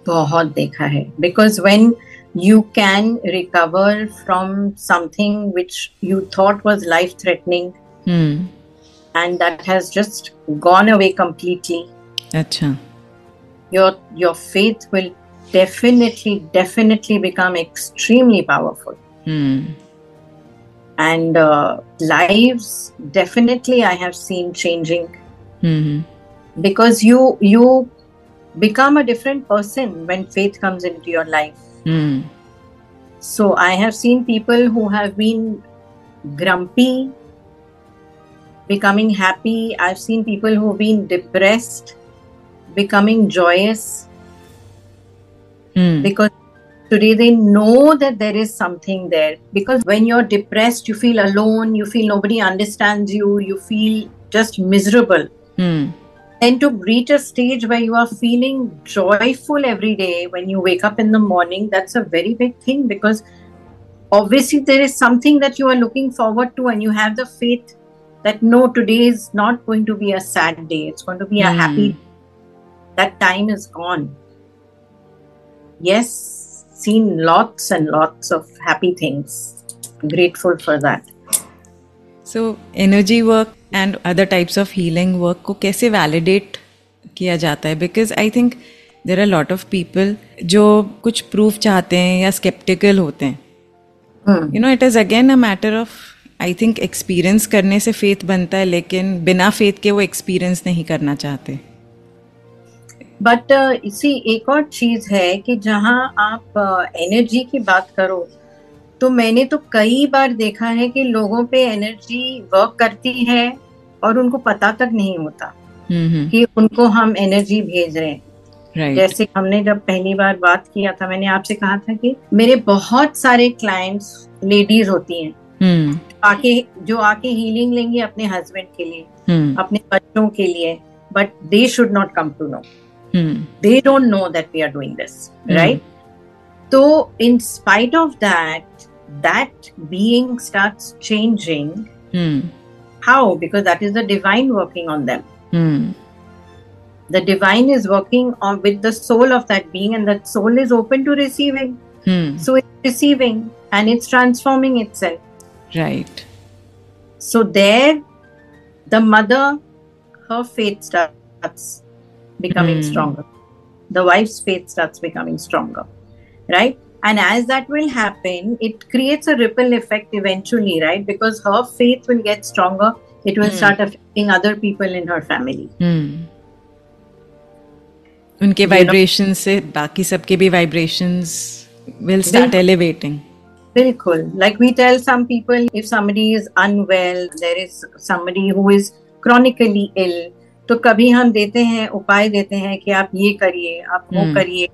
बहुत देखा है. Because when you can recover from something which you thought was life threatening, and that has just gone away completely. Acha. Your faith will definitely become extremely powerful. And lives definitely I have seen changing. Because you become a different person when faith comes into your life. So I have seen people who have been grumpy becoming happy. I've seen people who've been depressed becoming joyous. Because today they know that there is something there. Because when you're depressed, you feel alone, you feel nobody understands you, you feel just miserable. And to reach a stage where you are feeling joyful every day when you wake up in the morning, that's a very big thing, because obviously there is something that you are looking forward to, and you have the faith that no, today is not going to be a sad day, it's going to be a happy. That time is gone. Yes, seen lots and lots of happy things. Grateful for that. So energy work and other types of healing work को कैसे validate किया जाता है? Because I think there are a lot of people जो कुछ proof चाहते हैं या skeptical होते हैं. You know, it is again a matter of, I think, experience करने से faith बनता है, लेकिन बिना faith के वो experience नहीं करना चाहते. बट इसी एक और चीज है कि जहाँ आप एनर्जी की बात करो, तो मैंने तो कई बार देखा है कि लोगों पे एनर्जी वर्क करती है और उनको पता तक नहीं होता कि उनको हम एनर्जी भेज रहे हैं. जैसे हमने जब पहली बार बात किया था, मैंने आपसे कहा था कि मेरे बहुत सारे क्लाइंट्स लेडीज होती हैं जो आके हीलिंग लेंगी अपने हस्बैंड के लिए, अपने बच्चों के लिए, but they should not come to know. They don't know that we are doing this, right? So in spite of that, that being starts changing. How? Because that is the divine working on them. The divine is working on with the soul of that being, and that soul is open to receiving. So it's receiving and it's transforming itself. Right. So there, the mother, her faith starts becoming stronger. The wife's faith starts becoming stronger. Right? And as that will happen, it creates a ripple effect eventually, right? Because her faith will get stronger. It will start affecting other people in her family. उनके vibrations से बाकी सबके भी vibrations will start elevating. Bilkul. Like we tell some people, if somebody is unwell, there is somebody who is chronically ill, तो कभी हम देते हैं, उपाय देते हैं कि आप ये करिए, आप वो करिए,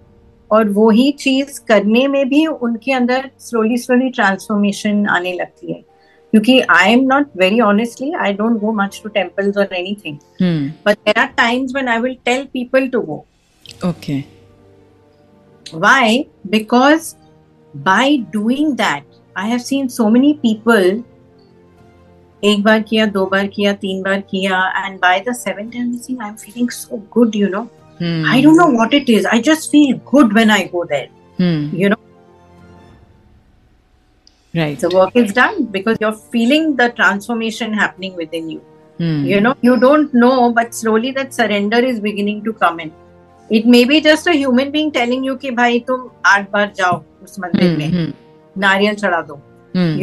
और वो ही चीज करने में भी उनके अंदर slowly transformation आने लगती है. क्योंकि I am not, very honestly, I don't go much to temples or anything. But there are times when I will tell people to go. Okay. Why? Because by doing that, I have seen so many people, एक बार किया, दो बार किया, तीन बार किया, and by the seventh time, I'm feeling so good, you know. I don't know what it is. I just feel good when I go there, you know. Right. The work is done because you're feeling the transformation happening within you. You know, you don't know, but slowly that surrender is beginning to come in. It may be just a human being telling you कि भाई तुम 8 बार जाओ उस मंदिर में, नारियल चढ़ा दो,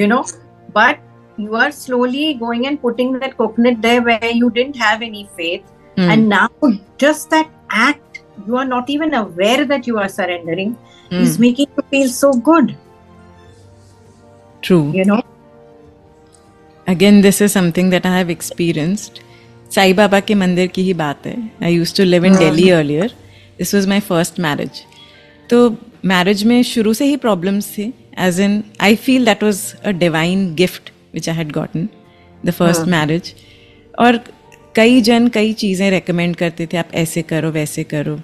you know, but you are slowly going and putting that coconut there where you didn't have any faith, and now just that act, you are not even aware that you are surrendering, is making you feel so good. True. You know. Again, this is something that I have experienced. Sai Baba के मंदिर की ही बात है. I used to live in Delhi earlier. This was my first marriage. तो marriage में शुरू से ही problems थे. As in, I feel that was a divine gift which I had gotten, the first marriage. और कई जन कई चीज़ें recommend करते थे, आप ऐसे करो वैसे करो.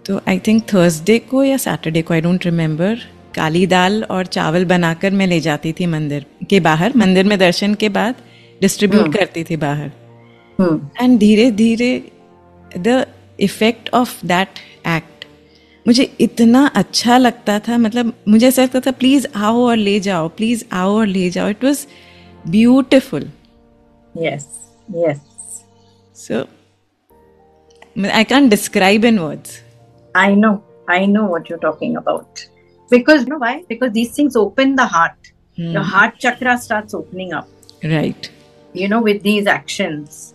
तो I think Thursday को या Saturday को, I don't remember, काली दाल और चावल बनाकर मैं ले जाती थी मंदिर के बाहर. मंदिर में दर्शन के बाद डिस्ट्रीब्यूट करती थी बाहर. एंड धीरे धीरे the effect of that act मुझे इतना अच्छा लगता था. मतलब मुझे ऐसा लगता था प्लीज आओ और ले जाओ, प्लीज आओ और ले जाओ. It was beautiful. Yes yes. So I can describe in words. I know what you're talking about. Because you know why? Because these things open the heart. The heart chakra starts opening up. Right. You know, with these actions.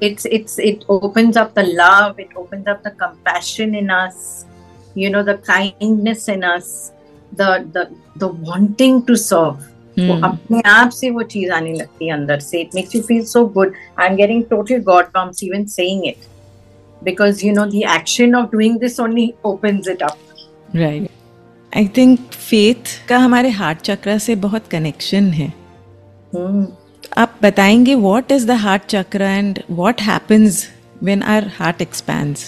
It opens up the love, it opens up the compassion in us, you know, the kindness in us, the wanting to serve. वो अपने आप से वो चीज आने लगती है अंदर से. It makes you feel so good. I'm getting total God bumps even saying it. Because, you know, the action of doing this only opens it up. Right. I think faith का हमारे हार्ट चक्र से बहुत connection है. आप बताएंगे what is the heart chakra and what happens when our heart expands?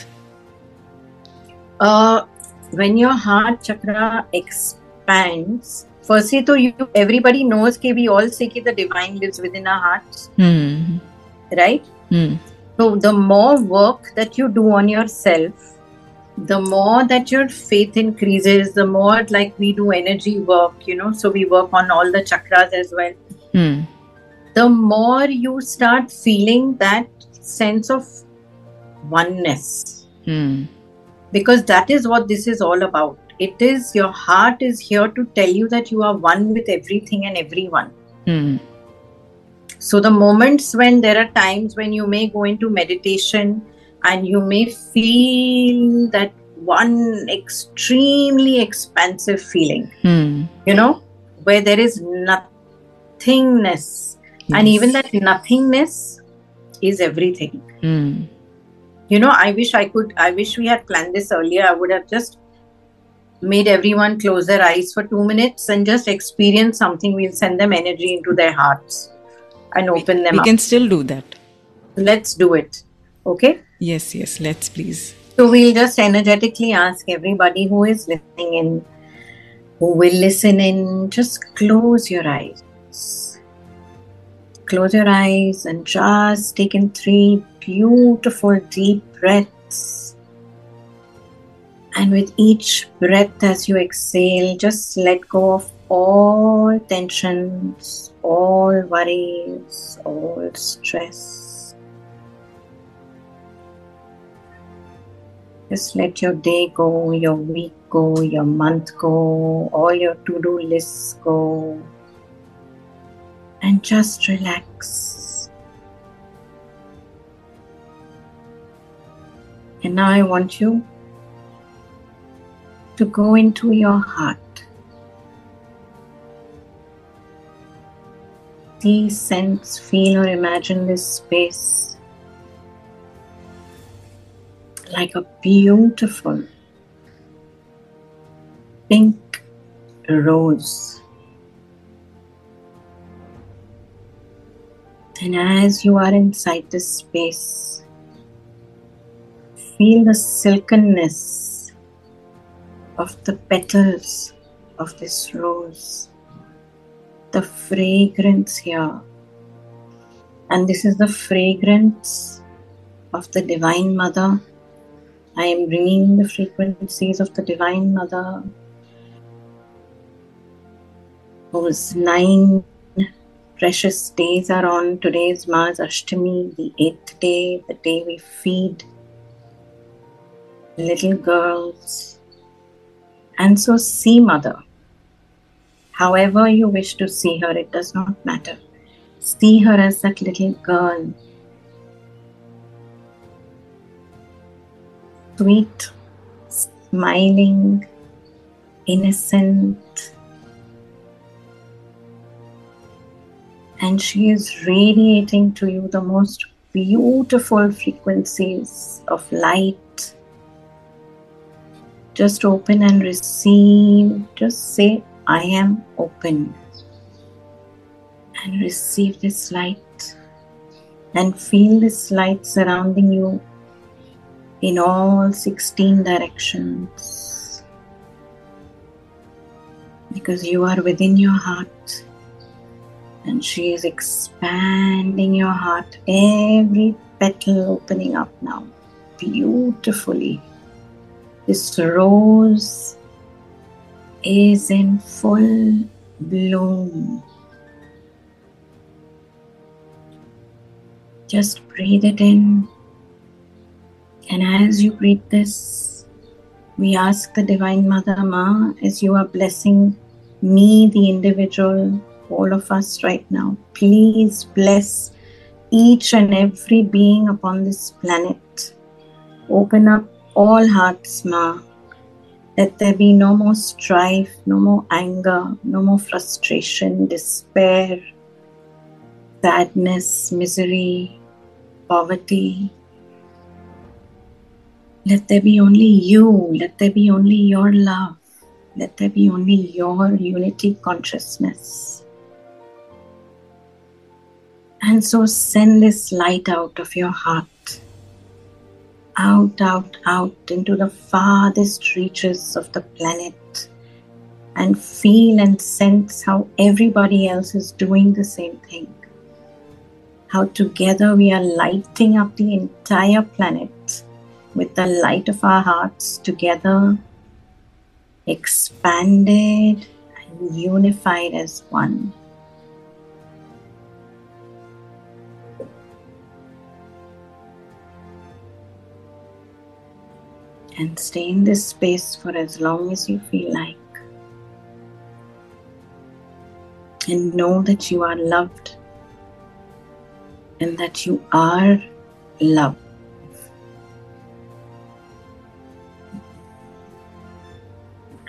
When your heart chakra expands, firstly, तो everybody knows कि we all say कि the divine lives within our hearts. Right? So the more work that you do on yourself, the more that your faith increases, the more like we do energy work, you know, so we work on all the chakras as well. The more you start feeling that sense of oneness. Because that is what this is all about. It is, your heart is here to tell you that you are one with everything and everyone. So the moments when there are times when you may go into meditation and you may feel that one extremely expansive feeling, you know, where there is nothingness. Yes. And even that nothingness is everything. You know, I wish we had planned this earlier. I would have just made everyone close their eyes for 2 minutes and just experience something. We'll send them energy into their hearts and open them up. We can still do that. Let's do it. Okay? Yes, let's please. So we'll just energetically ask everybody who is listening in who will listen in, just close your eyes. Close your eyes and just take in 3 beautiful deep breaths. And with each breath as you exhale, just let go of all tensions, all worries, all stress. Just let your day go, your week go, your month go, all your to-do lists go. And just relax. And now I want you to go into your heart. See, sense, feel, or imagine this space like a beautiful pink rose. And as you are inside this space, feel the silkenness of the petals of this rose, the fragrance here. And this is the fragrance of the Divine Mother. I am bringing the frequencies of the Divine Mother, whose 9 precious days are on. Today is Mars Ashtami, the 8th day, the day we feed little girls. And so see Mother. However you wish to see her, it does not matter. See her as that little girl. Sweet, smiling, innocent. And she is radiating to you the most beautiful frequencies of light. Just open and receive. Just say, I am open. And receive this light. And feel this light surrounding you in all 16 directions. Because you are within your heart. And she is expanding your heart, every petal opening up now, beautifully. This rose is in full bloom. Just breathe it in. And as you breathe this, we ask the Divine Mother, Ma, as you are blessing me, the individual, all of us right now, please bless each and every being upon this planet. Open up all hearts, Ma. Let there be no more strife, no more anger, no more frustration, despair, sadness, misery, poverty. Let there be only you. Let there be only your love. Let there be only your unity consciousness. And so send this light out of your heart, out, out, out into the farthest reaches of the planet, and feel and sense how everybody else is doing the same thing. How together we are lighting up the entire planet with the light of our hearts, together, expanded and unified as one. And stay in this space for as long as you feel like. And know that you are loved and that you are love.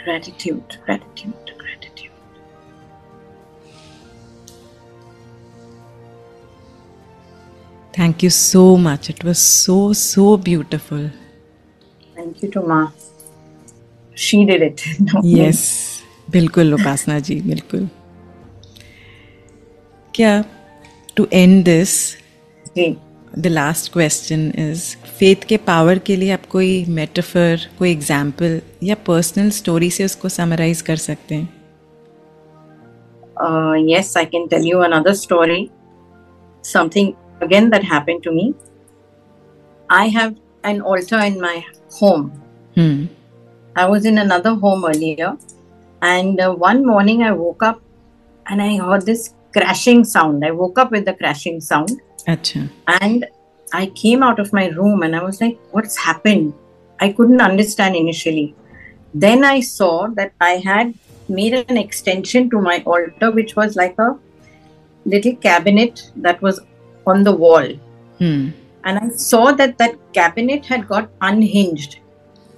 Gratitude, gratitude, gratitude. Thank you so much. It was so beautiful. Thank you to Ma. She did it. Yes, बिल्कुल उपासना जी, बिल्कुल. क्या to end this, the last question is, faith के power के लिए आप कोई metaphor, कोई example या personal story से उसको summarize कर सकते हैं? Yes, I can tell you another story. Something again that happened to me. I have an altar in my home. I was in another home earlier, and one morning I woke up and I heard this crashing sound. I woke up with the crashing sound. Achha. And I came out of my room and I was like, what's happened? I couldn't understand initially. Then I saw that I had made an extension to my altar, which was like a little cabinet that was on the wall. And I saw that that cabinet had got unhinged.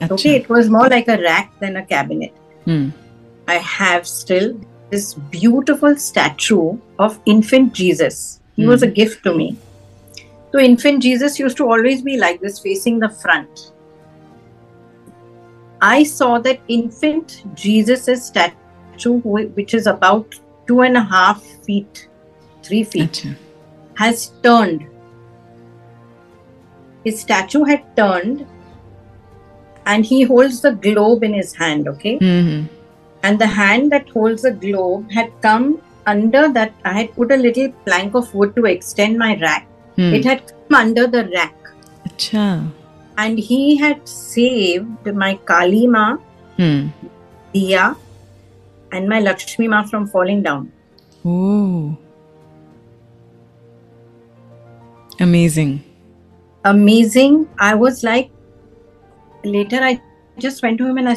Achha. Okay, it was more like a rack than a cabinet. I have still this beautiful statue of infant Jesus. He was a gift to me. So infant Jesus used to always be like this, facing the front. I saw that infant Jesus' statue, which is about 2.5 feet, 3 feet, Achha. Has turned. His statue had turned, and he holds the globe in his hand, okay? And the hand that holds the globe had come under that. I had put a little plank of wood to extend my rack. It had come under the rack. Achha. And he had saved my Kali Ma, Diya, and my Lakshmi Ma from falling down. Oh. Amazing. Amazing. I was like, later I just went to him and I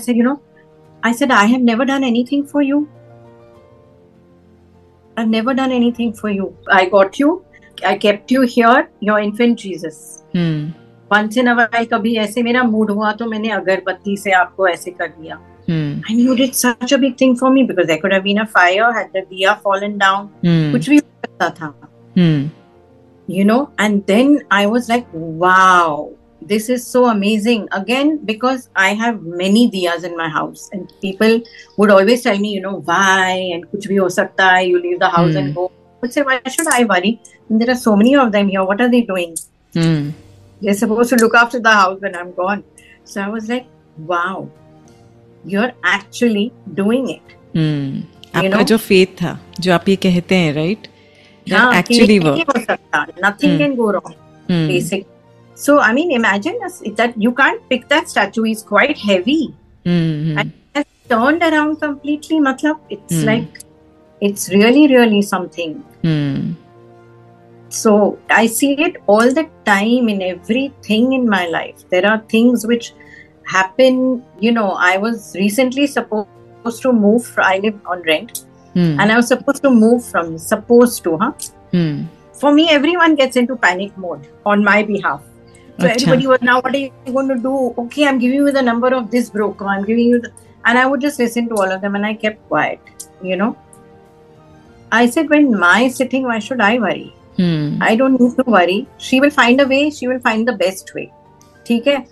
said, I have never done anything for you. I've never done anything for you. I got you. I kept you here, your infant Jesus. Once in a while, कभी ऐसे मेरा mood हुआ तो मैंने अगरबत्ती से आपको ऐसे कर दिया. And you did such a big thing for me because there could have been a fire, had the diya fallen down, कुछ भी हो सकता था. And then I was like, wow, this is so amazing. Again, because I have many diyas in my house and people would always tell me, why, and kuch bhi ho sakta hai, you leave the house and go. I would say, why should I worry? And there are so many of them here. What are they doing? They're supposed to look after the house when I'm gone. So I was like, wow, you're actually doing it. आपका जो faith था, जो आप ये कहते हैं, right? That actually worked. Nothing can go wrong, basically. So, I mean, imagine that you can't pick that statue. He's quite heavy. And it has turned around completely. Matlab, it's like, it's really, really something. So, I see it all the time in everything in my life. There are things which happen, I was recently supposed to move. I live on rent. And I was supposed to move from, For me, everyone gets into panic mode on my behalf. So everybody was, now what are you going to do? Okay, I'm giving you the number of this broker. I'm giving you and I would just listen to all of them and I kept quiet, I said, when my sitting, why should I worry? I don't need to worry. She will find a way. She will find the best way. Okay?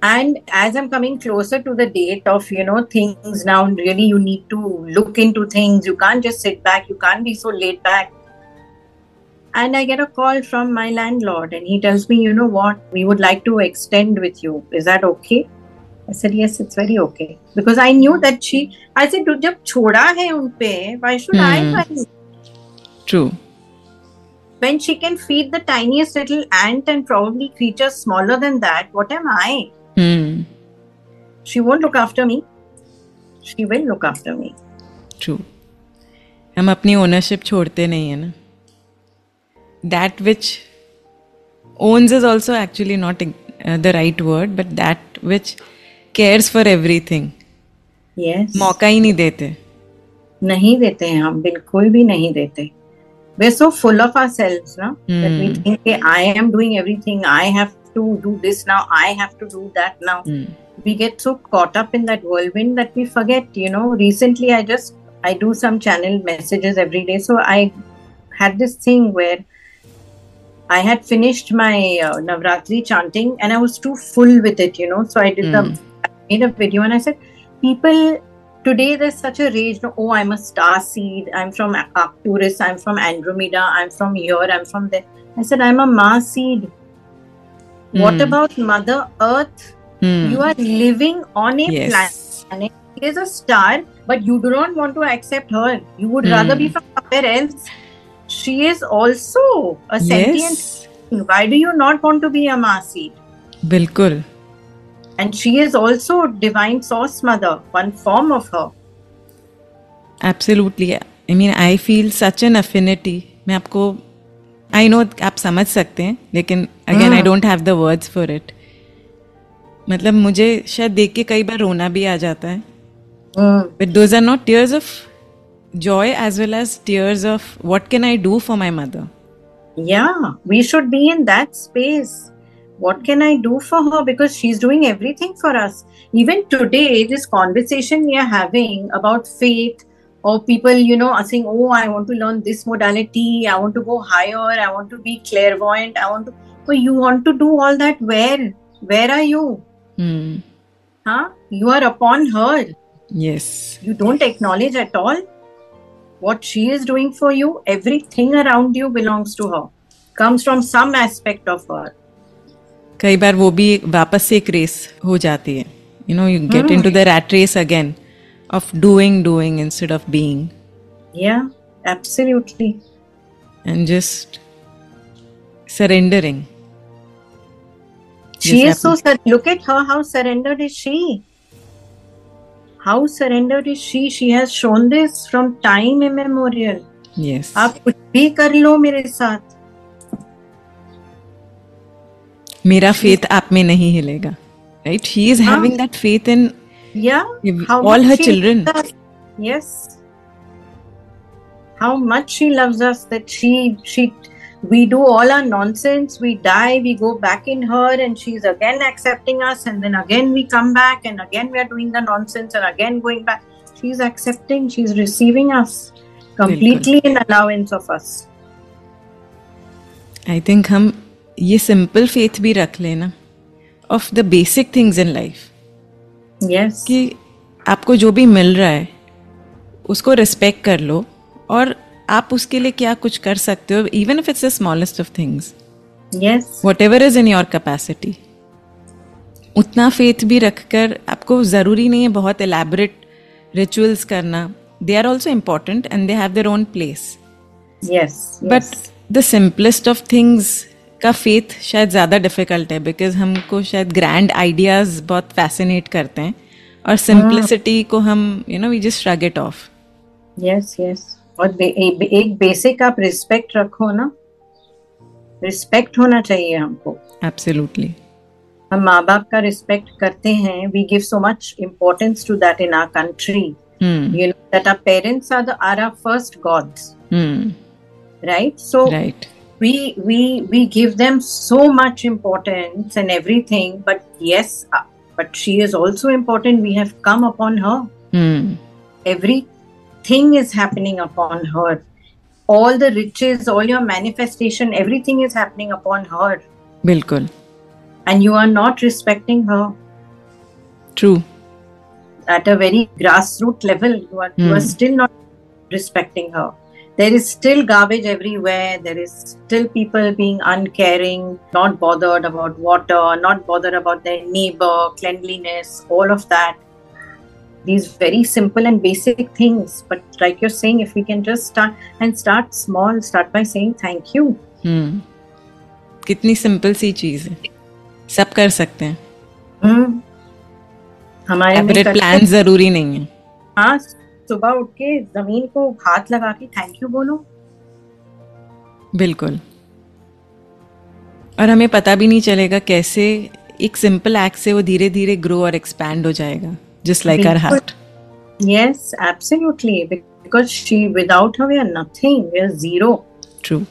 And as I'm coming closer to the date of, things now, really you need to look into things. You can't just sit back. You can't be so laid back. And I get a call from my landlord and he tells me, what, we would like to extend with you. Is that okay? I said, yes, it's very okay. Because I knew that I said, jab choda hai unpe, why should I worry? True. When she can feed the tiniest little ant and probably creatures smaller than that, what am I? She won't look after me. She will look after me. True. हम अपनी ownership छोड़ते नहीं है ना. That which owns is also actually not the right word, but that which cares for everything. Yes. मौका ही नहीं देते. नहीं देते हैं हम, बिल्कुल भी नहीं देते. We're so full of ourselves, no? That we think, hey, I am doing everything. I have to do this now. I have to do that now. We get so caught up in that whirlwind that we forget, Recently, I do some channel messages every day. So I had this thing where I had finished my Navratri chanting and I was too full with it, So I made a video and I said, people today there's such a rage, no, oh, I'm a star seed, I'm from Arcturus, I'm from Andromeda, I'm from here, I'm from there. I said, I'm a Mars seed. What about Mother Earth? You are living on a planet. She is a star, but you do not want to accept her. You would rather be from somewhere else. She is also a sentient being. Why do you not want to be a Mars seed? Bilkul. And she is also divine source mother, one form of her. Absolutely. I mean, I feel such an affinity. मैं आपको I know आप समझ सकते हैं, लेकिन again I don't have the words for it. मतलब मुझे शायद देख के कई बार रोना भी आ जाता है. But those are not tears of joy as well as tears of what can I do for my mother. Yeah, we should be in that space. What can I do for her? Because she's doing everything for us. Even today, this conversation we are having about faith, or people, are saying, oh, I want to learn this modality, I want to go higher, I want to be clairvoyant, But you want to do all that where? Where are you? You are upon her. Yes. You don't acknowledge at all what she is doing for you. Everything around you belongs to her. Comes from some aspect of her. कई बार वो भी वापस से एक race हो जाती है. You get into the rat race again of doing instead of being. Yeah, absolutely. And just surrendering. She is so look at her, how surrendered is she? How surrendered is she? She has shown this from time immemorial. Yes. आप कुछ भी कर लो मेरे साथ. मेरा faith आप में नहीं हिलेगा. Right? She is having that faith in all her children. Yes. How much she loves us that we do all our nonsense, we die, we go back in her, and she's again accepting us, and then again we come back, and again we are doing the nonsense, and again going back. She's accepting, she's receiving us completely in allowance of us. I think हम ये simple faith भी रख लेना of the basic things in life. Yes. कि आपको जो भी मिल रहा है उसको respect कर लो और आप उसके लिए क्या कुछ कर सकते हो, even if it's the smallest of things. Yes. Whatever is in your capacity. उतना faith भी रखकर आपको ज़रूरी नहीं है बहुत elaborate rituals करना. They are also important and they have their own place. Yes. But the simplest of things का faith शायद ज़्यादा difficult है because हमको शायद grand ideas बहुत fascinate करते हैं और simplicity को हम we just shrug it off. Yes, yes. और एक बेसिक आप रिस्पेक्ट रखो ना, रिस्पेक्ट होना चाहिए हमको. Absolutely. हम माँ बाप का रिस्पेक्ट करते हैं. We give so much importance to that in our country. You know that our parents are our first gods. Right? So right. we give them so much importance and everything. But yes, but she is also important. We have come upon her. Everything is happening upon her. All the riches, all your manifestation, everything is happening upon her. Bilkul. And you are not respecting her. True. At a very grassroots level, you are still not respecting her. There is still garbage everywhere. There is still people being uncaring, not bothered about water, not bothered about their neighbor, cleanliness, all of that. These very simple and basic things. But like you're saying, if we can just start small, start by saying thank you. कितनी simple सी चीज़ है. सब कर सकते हैं. हमारे elaborate plans जरूरी नहीं है. हाँ, सुबह उठ के जमीन को हाथ लगा के थैंक यू बोलो. बिल्कुल. और हमें पता भी नहीं चलेगा कैसे एक सिंपल एक्ट से वो धीरे धीरे ग्रो और एक्सपैंड हो जाएगा, just like our heart. Yes, absolutely. Because without her we are nothing. We are zero. True.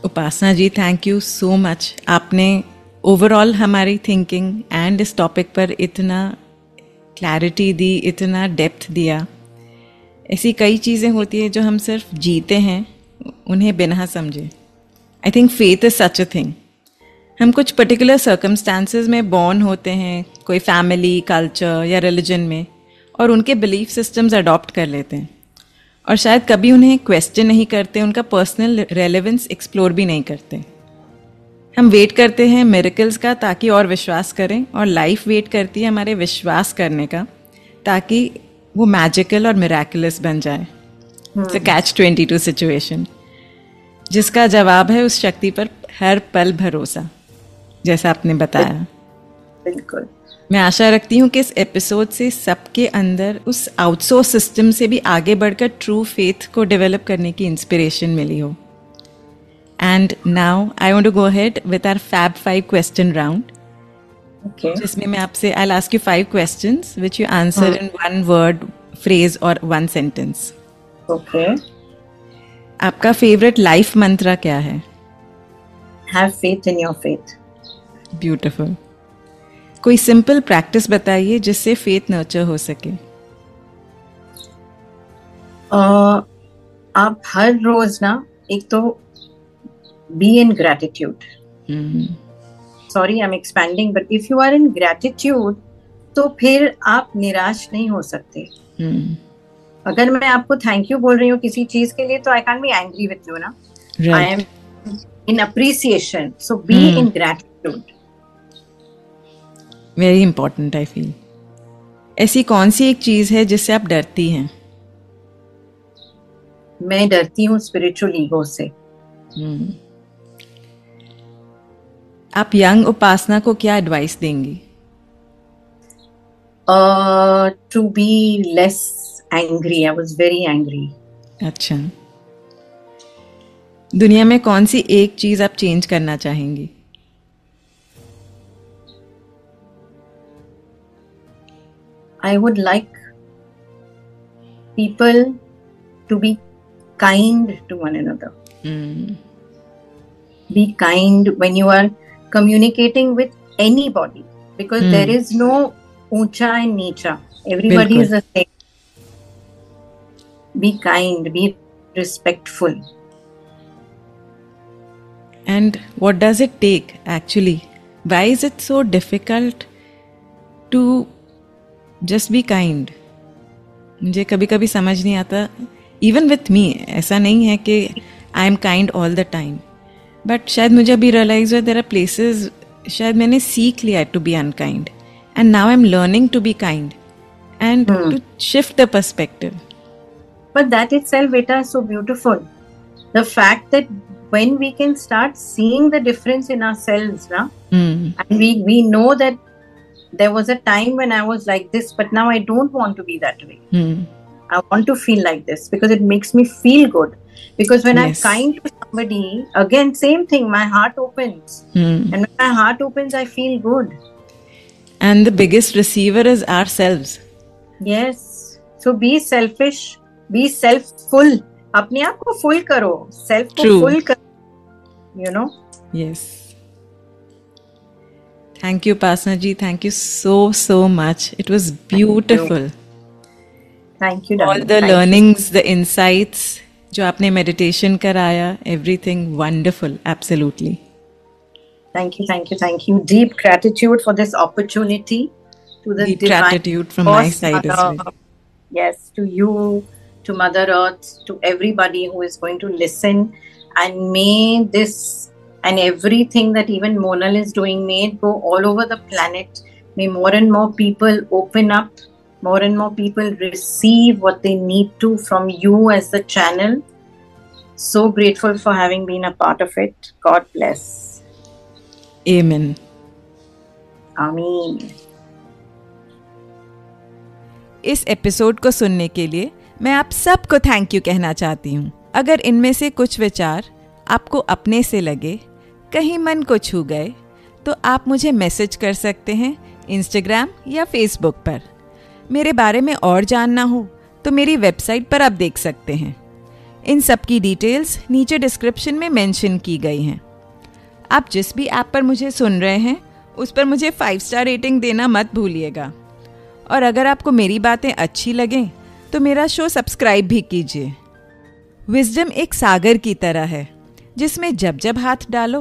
Upasana ji, thank you so much. आपने ओवरऑल हमारी थिंकिंग एंड इस टॉपिक पर इतना क्लैरिटी दी, इतना डेप्थ दिया. ऐसी कई चीज़ें होती हैं जो हम सिर्फ जीते हैं उन्हें बिना समझे. I think faith is such a thing. हम कुछ पर्टिकुलर सर्कमस्टांसेस में बॉर्न होते हैं, कोई फैमिली, कल्चर या रिलीजन में, और उनके बिलीफ सिस्टम्स अडॉप्ट कर लेते हैं और शायद कभी उन्हें क्वेश्चन नहीं करते, उनका पर्सनल रेलेवेंस एक्सप्लोर भी नहीं करते। हम वेट करते हैं मिरेकल्स का ताकि और विश्वास करें, और लाइफ वेट करती है हमारे विश्वास करने का ताकि वो मैजिकल और मिराकुलस बन जाए। इट्स अ catch-22 सिचुएशन, जिसका जवाब है उस शक्ति पर हर पल भरोसा, जैसा आपने बताया। बिल्कुल। मैं आशा रखती हूँ कि इस एपिसोड से सबके अंदर उस आउटसोर्स सिस्टम से भी आगे बढ़कर ट्रू फेथ को डेवलप करने की इंस्पिरेशन मिली हो। And now I want to go ahead with our fab 5 question round, जिसमें मैं आपसे I will ask you 5 questions which you answer in 1 word, phrase और 1 सेंटेंस। ओके। आपका फेवरेट लाइफ मंत्र क्या है? Have faith in your faith. Beautiful. कोई simple practice बताइए जिससे फेथ नर्चर हो सके। आप हर रोज ना, एक तो be in gratitude. Sorry I am expanding, but if you are in gratitude तो फिर आप निराश नहीं हो सकते। अगर मैं आपको थैंक यू बोल रही हूँ किसी चीज के लिए, तो I can be angry with you ना, I am in appreciation, so be in gratitude. Very important I feel. ऐसी कौन सी एक चीज है जिससे आप डरती हैं? मैं डरती हूँ स्पिरिचुअल ईगो से। आप यंग उपासना को क्या एडवाइस देंगी? To be less angry. I was very angry. अच्छा। दुनिया में कौन सी एक चीज आप चेंज करना चाहेंगी? I would like people to be kind to one another. Be kind when you are communicating with anybody, because there is no ऊंचा and नीचा. Everybody is the same. Be kind, be respectful. And what does it take actually? Why is it so difficult to just be kind? मुझे कभी कभी समझ नहीं आता, even with me. ऐसा नहीं है कि I am kind all the time, but शायद मुझे अभी रियलाइज हुआ देयर आर प्लेसेस शायद मैंने सीख लिया to be unkind, and now I am learning to be kind and to shift the perspective. But that itself, beta, is so beautiful. The fact that when we can start seeing the difference in ourselves, na? And we know that there was a time when I was like this, but now I don't want to be that way. I want to feel like this because it makes me feel good. Because when I'm kind to somebody, again, same thing, my heart opens. And when my heart opens, I feel good. And the biggest receiver is ourselves. Yes. So be selfish, be self-full. अपने आप को full करो, self को full करो, you know? Yes. Thank you, Upasana ji. Thank you so much. It was beautiful. Thank you, darling. All the learnings, the insights, जो आपने meditation कराया, everything wonderful. Absolutely. Thank you. Deep gratitude for this opportunity. To the deep gratitude from my side as well. Yes, to you, to Mother Earth, to everybody who is going to listen, and may this and everything that even Monal is doing, may it go all over the planet. May more and more people open up, more and more people receive what they need to from you as the channel. So grateful for having been a part of it. God bless. Amen. Amen. इस episode को सुनने के लिए मैं आप सबको thank you कहना चाहती हूँ। अगर इनमें से कुछ विचार आपको अपने से लगे, कहीं मन को छू गए, तो आप मुझे मैसेज कर सकते हैं इंस्टाग्राम या फेसबुक पर। मेरे बारे में और जानना हो तो मेरी वेबसाइट पर आप देख सकते हैं। इन सब की डिटेल्स नीचे डिस्क्रिप्शन में मेंशन की गई हैं। आप जिस भी ऐप पर मुझे सुन रहे हैं उस पर मुझे 5 स्टार रेटिंग देना मत भूलिएगा। और अगर आपको मेरी बातें अच्छी लगें तो मेरा शो सब्सक्राइब भी कीजिए। विजडम एक सागर की तरह है जिसमें जब जब हाथ डालो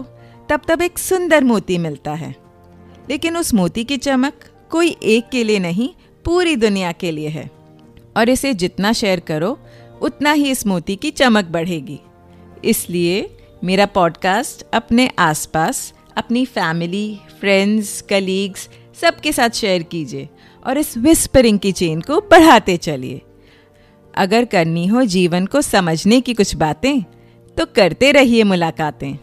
तब एक सुंदर मोती मिलता है। लेकिन उस मोती की चमक कोई एक के लिए नहीं, पूरी दुनिया के लिए है। और इसे जितना शेयर करो उतना ही इस मोती की चमक बढ़ेगी। इसलिए मेरा पॉडकास्ट अपने आसपास, अपनी फैमिली, फ्रेंड्स, कलीग्स सबके साथ शेयर कीजिए और इस विस्परिंग की चेन को बढ़ाते चलिए। अगर करनी हो जीवन को समझने की कुछ बातें तो करते रहिए मुलाकातें।